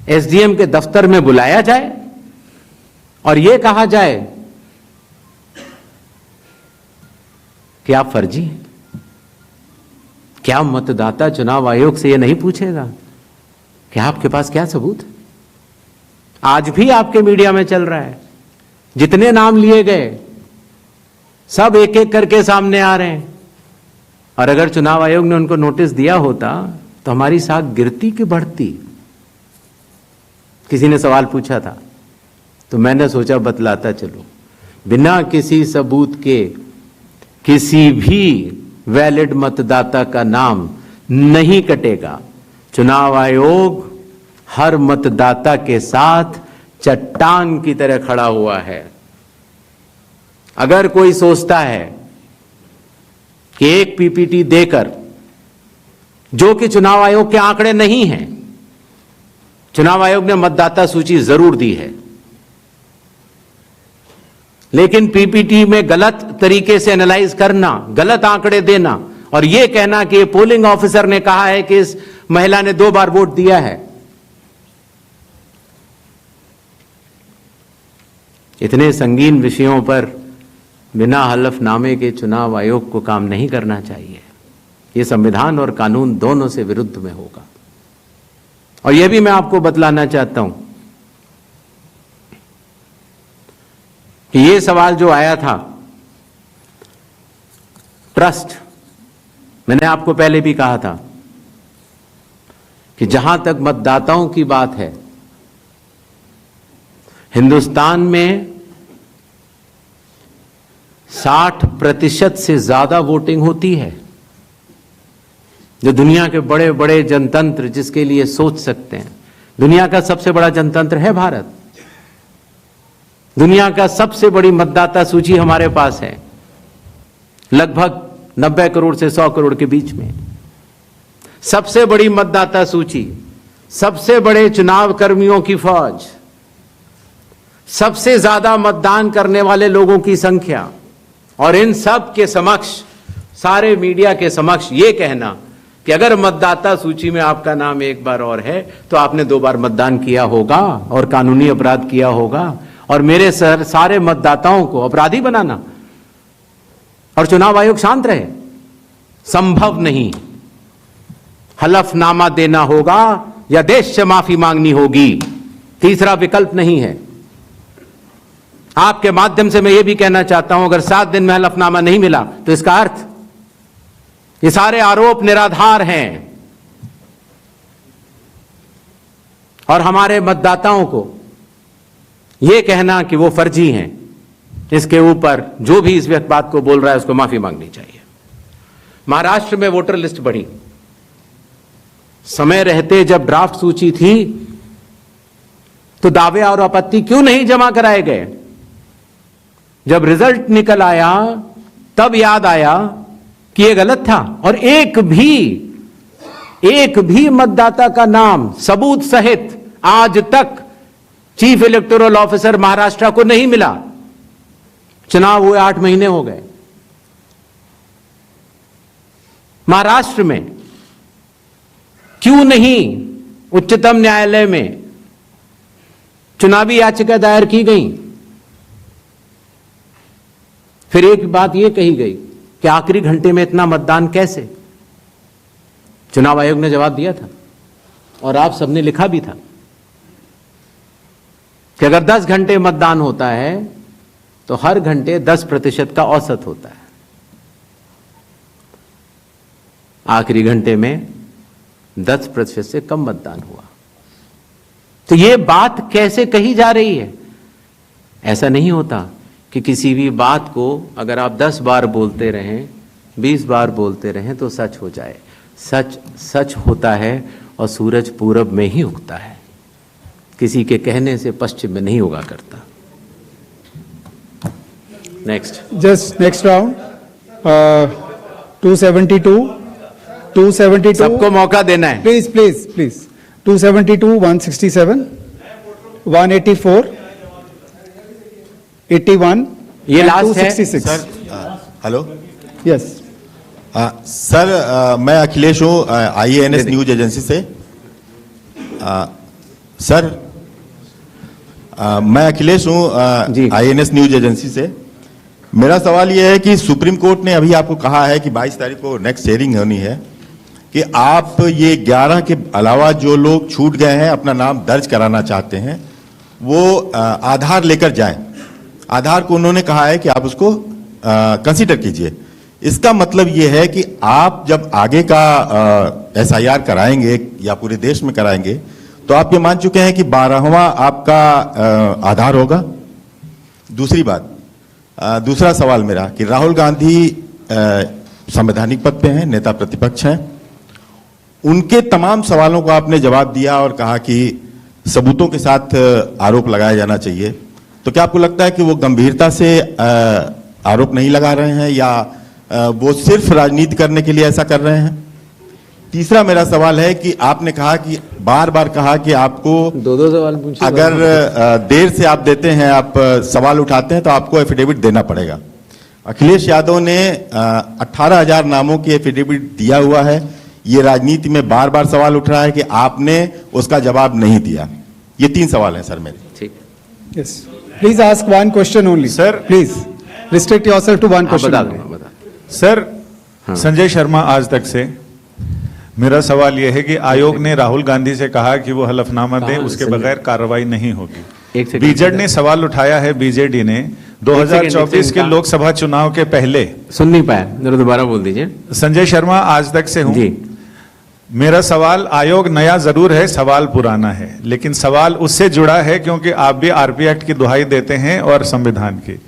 S2: एसडीएम के दफ्तर में बुलाया जाए और यह कहा जाए कि आप फर्जी हैं? क्या मतदाता चुनाव आयोग से यह नहीं पूछेगा कि आपके पास क्या सबूत है? आज भी आपके मीडिया में चल रहा है, जितने नाम लिए गए सब एक एक करके सामने आ रहे हैं। और अगर चुनाव आयोग ने उनको नोटिस दिया होता तो हमारी साख गिरती कि बढ़ती? किसी ने सवाल पूछा था तो मैंने सोचा बतलाता चलो। बिना किसी सबूत के किसी भी वैलिड मतदाता का नाम नहीं कटेगा। चुनाव आयोग हर मतदाता के साथ चट्टान की तरह खड़ा हुआ है। अगर कोई सोचता है कि एक पीपीटी देकर, जो कि चुनाव आयोग के आंकड़े नहीं हैं, चुनाव आयोग ने मतदाता सूची जरूर दी है, लेकिन पीपीटी में गलत तरीके से एनालाइज करना, गलत आंकड़े देना और यह कहना कि पोलिंग ऑफिसर ने कहा है कि इस महिला ने 2 बार वोट दिया है, इतने संगीन विषयों पर बिना हलफनामे के चुनाव आयोग को काम नहीं करना चाहिए। यह संविधान और कानून दोनों से विरुद्ध में होगा। और यह भी मैं आपको बतलाना चाहता हूं कि यह सवाल जो आया था ट्रस्ट, मैंने आपको पहले भी कहा था कि जहां तक मतदाताओं की बात है, हिंदुस्तान में 60% से ज्यादा वोटिंग होती है। जो दुनिया के बड़े बड़े जनतंत्र जिसके लिए सोच सकते हैं, दुनिया का सबसे बड़ा जनतंत्र है भारत। दुनिया का सबसे बड़ी मतदाता सूची हमारे पास है, लगभग 90 करोड़ से 100 करोड़ के बीच में। सबसे बड़ी मतदाता सूची, सबसे बड़े चुनाव कर्मियों की फौज, सबसे ज्यादा मतदान करने वाले लोगों की संख्या, और इन सब के समक्ष, सारे मीडिया के समक्ष यह कहना कि अगर मतदाता सूची में आपका नाम एक बार और है तो आपने 2 बार मतदान किया होगा और कानूनी अपराध किया होगा, और मेरे सारे मतदाताओं को अपराधी बनाना और चुनाव आयोग शांत रहे, संभव नहीं। हलफनामा देना होगा या देश से माफी मांगनी होगी, तीसरा विकल्प नहीं है। आपके माध्यम से मैं यह भी कहना चाहता हूं, अगर 7 दिन में हलफनामा नहीं मिला तो इसका अर्थ ये सारे आरोप निराधार हैं और हमारे मतदाताओं को यह कहना कि वो फर्जी हैं, इसके ऊपर जो भी इस बात को बोल रहा है उसको माफी मांगनी चाहिए। महाराष्ट्र में वोटर लिस्ट बढ़ी, समय रहते जब ड्राफ्ट सूची थी तो दावे और आपत्ति क्यों नहीं जमा कराए गए? जब रिजल्ट निकल आया तब याद आया कि यह गलत था और एक भी मतदाता का नाम सबूत सहित आज तक चीफ इलेक्टोरल ऑफिसर महाराष्ट्र को नहीं मिला। चुनाव हुए 8 महीने हो गए। महाराष्ट्र में क्यों नहीं उच्चतम न्यायालय में चुनावी याचिका दायर की गई? फिर एक बात यह कही गई कि आखिरी घंटे में इतना मतदान कैसे? चुनाव आयोग ने जवाब दिया था और आप सबने लिखा भी था कि अगर 10 घंटे मतदान होता है तो हर घंटे 10% का औसत होता है। आखिरी घंटे में 10% से कम मतदान हुआ। तो यह बात कैसे कही जा रही है? ऐसा नहीं होता कि किसी भी बात को अगर आप 10 बार बोलते रहें, 20 बार बोलते रहें तो सच हो जाए। सच सच होता है और सूरज पूरब में ही उगता है, किसी के कहने से पश्चिम में नहीं उगा करता। नेक्स्ट,
S1: जस्ट नेक्स्ट राउंड 272
S2: सबको मौका देना है।
S1: प्लीज प्लीज प्लीज 272, 167, 184, 81,
S2: ये लास्ट है
S1: 266।
S14: सर हेलो,
S1: यस
S14: सर मैं अखिलेश हूँ IANS न्यूज एजेंसी से। सर मैं अखिलेश हूँ IANS न्यूज एजेंसी से। मेरा सवाल यह है कि सुप्रीम कोर्ट ने अभी आपको कहा है कि 22 तारीख को नेक्स्ट हियरिंग होनी है कि आप ये 11 के अलावा जो लोग छूट गए हैं अपना नाम दर्ज कराना चाहते हैं वो आधार लेकर जाएं। आधार को उन्होंने कहा है कि आप उसको कंसीडर कीजिए। इसका मतलब ये है कि आप जब आगे का SIR कराएंगे या पूरे देश में कराएंगे तो आप ये मान चुके हैं कि 12वां आपका आधार होगा। दूसरी बात, दूसरा सवाल मेरा कि राहुल गांधी संवैधानिक पद पे हैं, नेता प्रतिपक्ष हैं, उनके तमाम सवालों को आपने जवाब दिया और कहा कि सबूतों के साथ आरोप लगाया जाना चाहिए। तो क्या आपको लगता है कि वो गंभीरता से आरोप नहीं लगा रहे हैं या वो सिर्फ राजनीति करने के लिए ऐसा कर रहे हैं? तीसरा मेरा सवाल है कि आपने कहा कि बार बार कहा कि आपको
S2: दो सवाल पूछिए।
S14: अगर देर से आप देते हैं, आप सवाल उठाते हैं तो आपको एफिडेविट देना पड़ेगा। अखिलेश यादव ने 18,000 नामों की एफिडेविट दिया हुआ है। ये राजनीति में बार बार सवाल उठ रहा है कि आपने उसका जवाब नहीं दिया। ये 3 सवाल हैं सर मेरे।
S2: ठीक,
S1: yes please ask one question only sir, please restrict yourself to one question.
S2: बता
S17: सर संजय शर्मा आज तक से। मेरा सवाल यह है कि आयोग ने राहुल गांधी से कहा कि वो हलफनामा दें, उसके बगैर कार्रवाई नहीं होगी। बीजेड ने सवाल उठाया है, बीजेडी ने 2024 के लोकसभा चुनाव के पहले।
S2: सुन नहीं पाया, जरा दोबारा बोल दीजिए।
S17: संजय शर्मा आज तक से हूं। मेरा सवाल, आयोग नया जरूर है, सवाल पुराना है, लेकिन सवाल उससे जुड़ा है क्योंकि आप भी RP एक्ट की दुहाई देते हैं और संविधान की।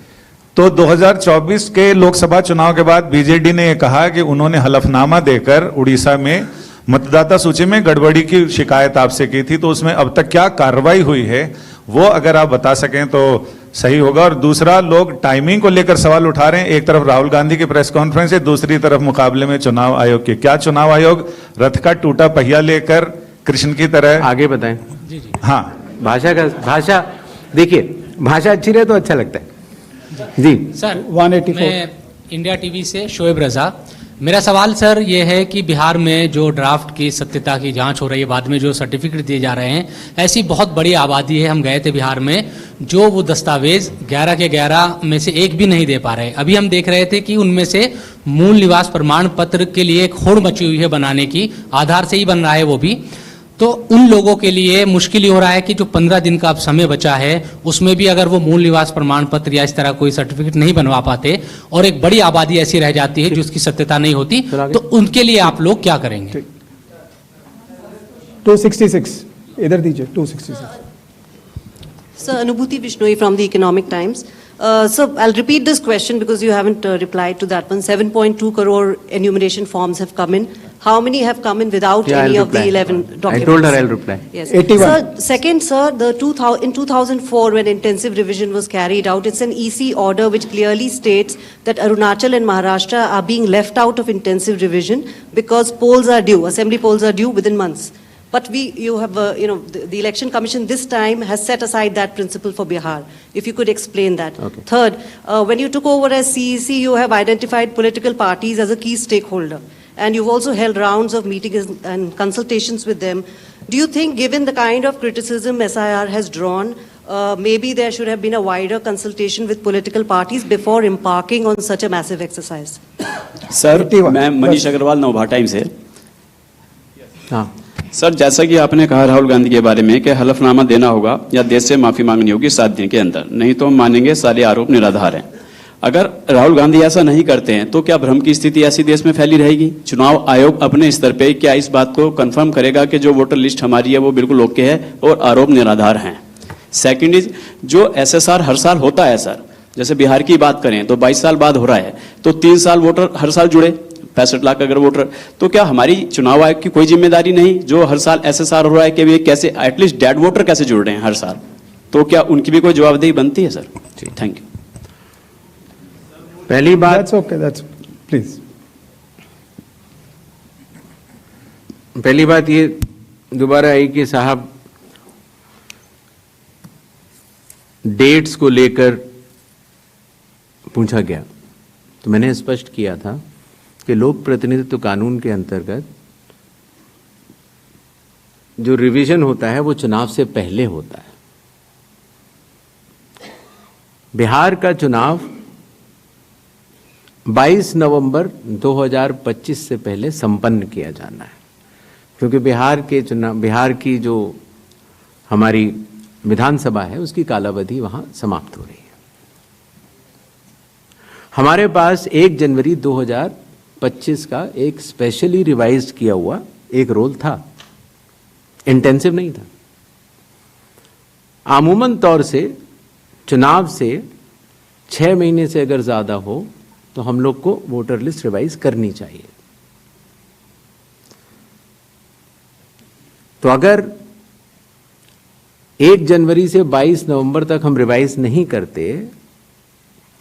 S17: तो 2024 के लोकसभा चुनाव के बाद बीजेडी ने यह कहा कि उन्होंने हलफनामा देकर उड़ीसा में मतदाता सूची में गड़बड़ी की शिकायत आपसे की थी, तो उसमें अब तक क्या कार्रवाई हुई है वो अगर आप बता सकें तो सही होगा। और दूसरा, लोग टाइमिंग को लेकर सवाल उठा रहे हैं, एक तरफ राहुल गांधी की प्रेस कॉन्फ्रेंस है, दूसरी तरफ मुकाबले में चुनाव आयोग की। क्या चुनाव आयोग रथ का टूटा पहिया लेकर कृष्ण की तरह
S2: आगे बताएं?
S17: हाँ,
S2: भाषा देखिए, भाषा अच्छी रहे तो अच्छा लगता है जी।
S18: सर 184, मैं इंडिया टीवी से शोएब रजा। मेरा सवाल सर ये है कि बिहार में जो ड्राफ्ट की सत्यता की जांच हो रही है, बाद में जो सर्टिफिकेट दिए जा रहे हैं, ऐसी बहुत बड़ी आबादी है, हम गए थे बिहार में, जो वो दस्तावेज 11 के 11 में से एक भी नहीं दे पा रहे। अभी हम देख रहे थे कि उनमें से मूल निवास प्रमाण पत्र के लिए एक होड़ मची हुई है बनाने की, आधार से ही बन रहा है वो भी। तो उन लोगों के लिए मुश्किल ही हो रहा है कि जो 15 दिन का अब समय बचा है उसमें भी अगर वो मूल निवास प्रमाण पत्र या इस तरह कोई सर्टिफिकेट नहीं बनवा पाते और एक बड़ी आबादी ऐसी रह जाती है जिसकी सत्यता नहीं होती, तो उनके लिए आप लोग क्या करेंगे?
S1: 266 इधर दीजिए, 266.
S19: Sir, Anubhuti Bishnoi from the Economic Times. So I'll repeat this question because you haven't replied to that one. 7.2 crore enumeration forms have come in. How many have come in without any of the 11 documents?
S2: I told her I'll reply.
S19: Yes.
S1: 81.
S19: Sir, second, sir, in 2004 when intensive revision was carried out, it's an EC order which clearly states that Arunachal and Maharashtra are being left out of intensive revision because polls are due, assembly polls are due within months. But you have, the Election Commission this time has set aside that principle for Bihar. If you could explain that.
S2: Okay.
S19: Third, when you took over as CEC, you have identified political parties as a key stakeholder. And you've also held rounds of meetings and consultations with them. Do you think, given the kind of criticism SIR has drawn, maybe there should have been a wider consultation with political parties before embarking on such a massive exercise?
S20: Sir, मैं Manish Agarwal Navbharat times से।
S2: हाँ
S20: sir, जैसा कि आपने कहा राहुल गांधी के बारे में कि हलफनामा देना होगा या देश से माफी मांगनी होगी 7 दिन के अंदर, नहीं तो हम मानेंगे सारे आरोप निराधार हैं। अगर राहुल गांधी ऐसा नहीं करते हैं तो क्या भ्रम की स्थिति ऐसी देश में फैली रहेगी? चुनाव आयोग अपने स्तर पे क्या इस बात को कंफर्म करेगा कि जो वोटर लिस्ट हमारी है वो बिल्कुल ओके है और आरोप निराधार हैं? सेकंड इज, जो SSR हर साल होता है सर, जैसे बिहार की बात करें तो 22 साल बाद हो रहा है, तो 3 साल वोटर हर साल जुड़े, 65 लाख अगर वोटर, तो क्या हमारी चुनाव आयोग की कोई जिम्मेदारी नहीं जो हर साल SSR हो रहा है कि वे कैसे एटलीस्ट डेड वोटर कैसे जुड़ रहे हैं हर साल, तो क्या उनकी भी कोई जवाबदेही बनती है सर? Thank you.
S2: पहली बात,
S1: That's okay, that's please.
S2: पहली बात ये दोबारा आई कि साहब डेट्स को लेकर पूछा गया, तो मैंने स्पष्ट किया था कि लोक प्रतिनिधित्व कानून के अंतर्गत जो रिवीजन होता है वो चुनाव से पहले होता है। बिहार का चुनाव 22 नवंबर 2025 से पहले संपन्न किया जाना है, क्योंकि बिहार की जो हमारी विधानसभा है उसकी कालावधि वहां समाप्त हो रही है। हमारे पास 1 जनवरी 2025 का एक स्पेशली रिवाइज्ड किया हुआ एक रोल था, इंटेंसिव नहीं था। आमूमन तौर से चुनाव से 6 महीने से अगर ज्यादा हो तो हम लोग को वोटर लिस्ट रिवाइज करनी चाहिए। तो अगर 1 जनवरी से 22 नवंबर तक हम रिवाइज नहीं करते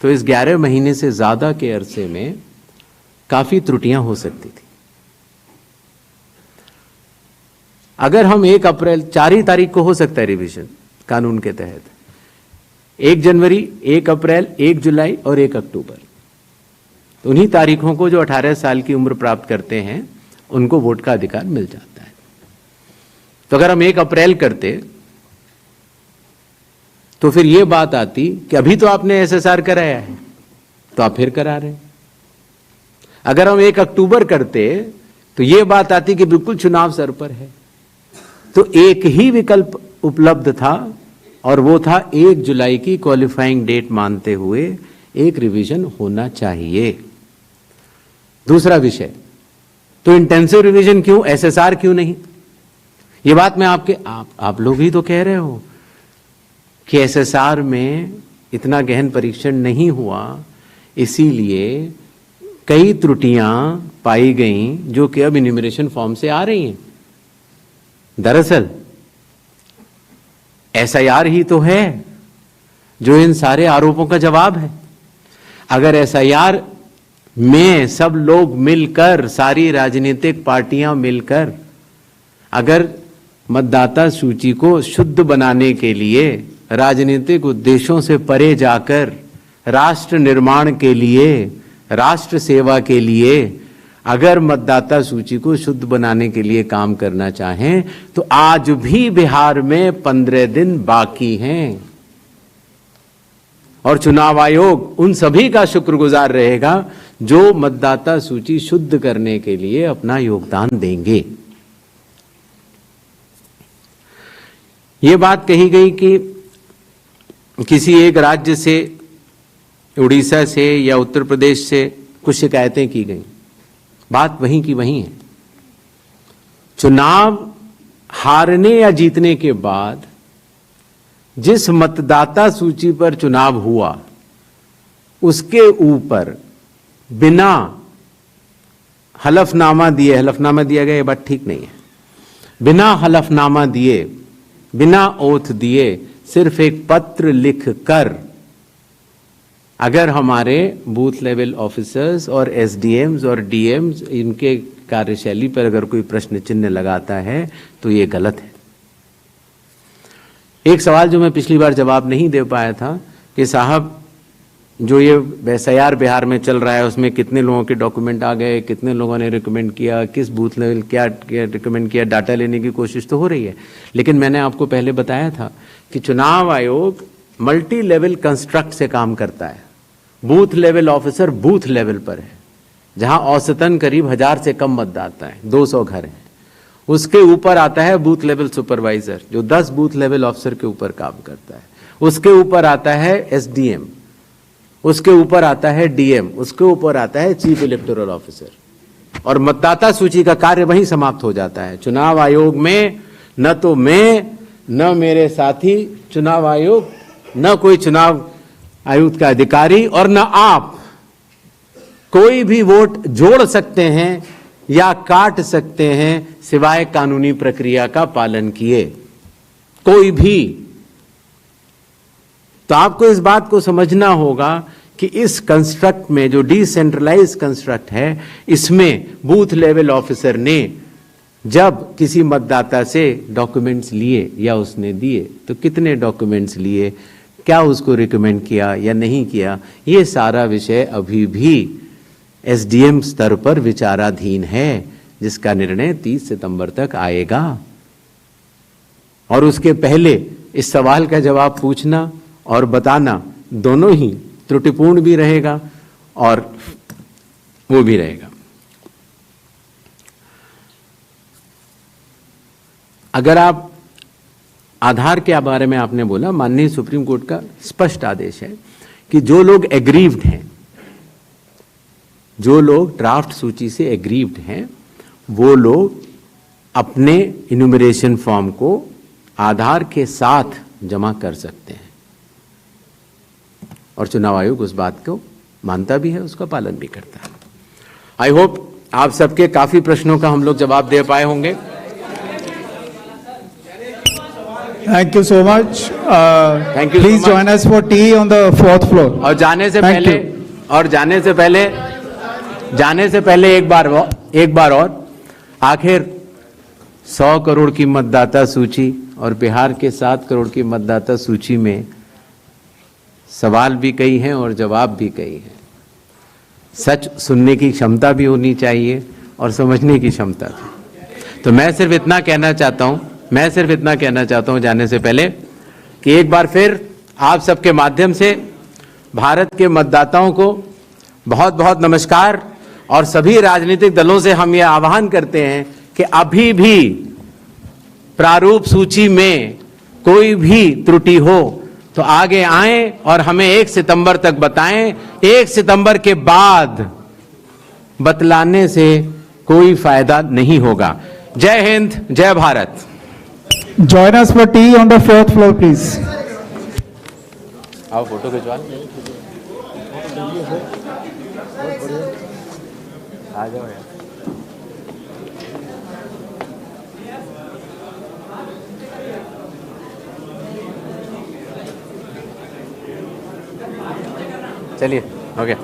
S2: तो इस 11 महीने से ज्यादा के अरसे में काफी त्रुटियां हो सकती थी। अगर हम 1 अप्रैल 4 ही तारीख को हो सकता है रिवीजन कानून के तहत, 1 जनवरी, 1 अप्रैल, 1 जुलाई और 1 अक्टूबर, तो उन्हीं तारीखों को जो 18 साल की उम्र प्राप्त करते हैं उनको वोट का अधिकार मिल जाता है। तो अगर हम 1 अप्रैल करते तो फिर यह बात आती कि अभी तो आपने SSR कराया है तो आप फिर करा रहे हैं। अगर हम 1 अक्टूबर करते तो यह बात आती कि बिल्कुल चुनाव सर पर है। तो एक ही विकल्प उपलब्ध था और वो था 1 जुलाई की क्वालिफाइंग डेट मानते हुए एक रिवीजन होना चाहिए। दूसरा विषय, तो इंटेंसिव रिवीजन क्यों, SSR क्यों नहीं? ये बात मैं आप लोग ही तो कह रहे हो कि SSR में इतना गहन परीक्षण नहीं हुआ, इसीलिए कई त्रुटियां पाई गईं जो कि अब इन्यूमरेशन फॉर्म से आ रही हैं। दरअसल SIR ही तो है जो इन सारे आरोपों का जवाब है। अगर SIR में सब लोग मिलकर, सारी राजनीतिक पार्टियां मिलकर अगर मतदाता सूची को शुद्ध बनाने के लिए, राजनीतिक उद्देश्यों से परे जाकर राष्ट्र निर्माण के लिए, राष्ट्र सेवा के लिए अगर मतदाता सूची को शुद्ध बनाने के लिए काम करना चाहें तो आज भी बिहार में 15 दिन बाकी हैं और चुनाव आयोग उन सभी का शुक्रगुजार रहेगा जो मतदाता सूची शुद्ध करने के लिए अपना योगदान देंगे। ये बात कही गई कि किसी एक राज्य से, उड़ीसा से या उत्तर प्रदेश से कुछ शिकायतें की गई। बात वहीं की वहीं है। चुनाव हारने या जीतने के बाद जिस मतदाता सूची पर चुनाव हुआ उसके ऊपर बिना हलफनामा दिए, हलफनामा दिया गया, ये बात ठीक नहीं है, बिना हलफनामा दिए, बिना ओथ दिए, सिर्फ एक पत्र लिखकर अगर हमारे बूथ लेवल ऑफिसर्स और एसडीएम्स और डीएम्स इनके कार्यशैली पर अगर कोई प्रश्न चिन्ह लगाता है तो ये गलत है। एक सवाल जो मैं पिछली बार जवाब नहीं दे पाया था कि साहब जो ये एसआईआर बिहार में चल रहा है उसमें कितने लोगों के डॉक्यूमेंट आ गए, कितने लोगों ने रिकमेंड किया, किस बूथ लेवल क्या रिकमेंड किया, डाटा लेने की कोशिश तो हो रही है। लेकिन मैंने आपको पहले बताया था कि चुनाव आयोग मल्टी लेवल कंस्ट्रक्ट से काम करता है। Booth level officer booth level पर है, जहां औसतन करीब 1000 से कम मतदाता है, 200 घर हैं। उसके ऊपर आता है बूथ लेवल सुपरवाइजर जो 10 बूथ लेवल ऑफिसर के ऊपर काम करता है। उसके ऊपर आता है एसडीएम, उसके ऊपर आता है डीएम, उसके ऊपर आता है चीफ इलेक्टोरल ऑफिसर, और मतदाता सूची का कार्य वहीं समाप्त हो जाता है। चुनाव आयोग में न तो मैं, न मेरे साथी चुनाव आयोग, न कोई चुनाव आयुक्त का अधिकारी और न आप कोई भी वोट जोड़ सकते हैं या काट सकते हैं सिवाय कानूनी प्रक्रिया का पालन किए, कोई भी। तो आपको इस बात को समझना होगा कि इस कंस्ट्रक्ट में जो डिसेंट्रलाइज कंस्ट्रक्ट है, इसमें बूथ लेवल ऑफिसर ने जब किसी मतदाता से डॉक्यूमेंट्स लिए या उसने दिए तो कितने डॉक्यूमेंट्स लिए, क्या उसको रिकमेंड किया या नहीं किया, ये सारा विषय अभी भी एसडीएम स्तर पर विचाराधीन है, जिसका निर्णय 30 सितंबर तक आएगा। और उसके पहले इस सवाल का जवाब पूछना और बताना दोनों ही त्रुटिपूर्ण भी रहेगा और वो भी रहेगा। अगर आप आधार के बारे में आपने बोला, माननीय सुप्रीम कोर्ट का स्पष्ट आदेश है कि जो लोग एग्रीव्ड हैं, जो लोग ड्राफ्ट सूची से एग्रीव्ड हैं, वो लोग अपने इन्यूमरेशन फॉर्म को आधार के साथ जमा कर सकते हैं और चुनाव आयोग उस बात को मानता भी है, उसका पालन भी करता है। आई होप आप सबके काफी प्रश्नों का हम लोग जवाब दे पाए होंगे।
S1: Thank you so much.
S2: Thank you.
S1: Please join us for tea on the 4th floor.
S2: और जाने से पहले एक बार और आखिर 100 करोड़ की मतदाता सूची और बिहार के 7 करोड़ की मतदाता सूची में सवाल भी कई हैं और जवाब भी कई हैं। सच सुनने की क्षमता भी होनी चाहिए और समझने की क्षमता भी। तो मैं सिर्फ इतना कहना चाहता हूं जाने से पहले कि एक बार फिर आप सबके माध्यम से भारत के मतदाताओं को बहुत बहुत नमस्कार। और सभी राजनीतिक दलों से हम ये आह्वान करते हैं कि अभी भी प्रारूप सूची में कोई भी त्रुटि हो तो आगे आएं और हमें 1 सितंबर तक बताएं। 1 सितंबर के बाद बतलाने से कोई फायदा नहीं होगा। जय हिंद, जय Bharat.
S1: Join us for tea on the 4th floor, please.
S2: आओ फोटो खिंचवा। आ जाओ यार। चलिए, हो गया।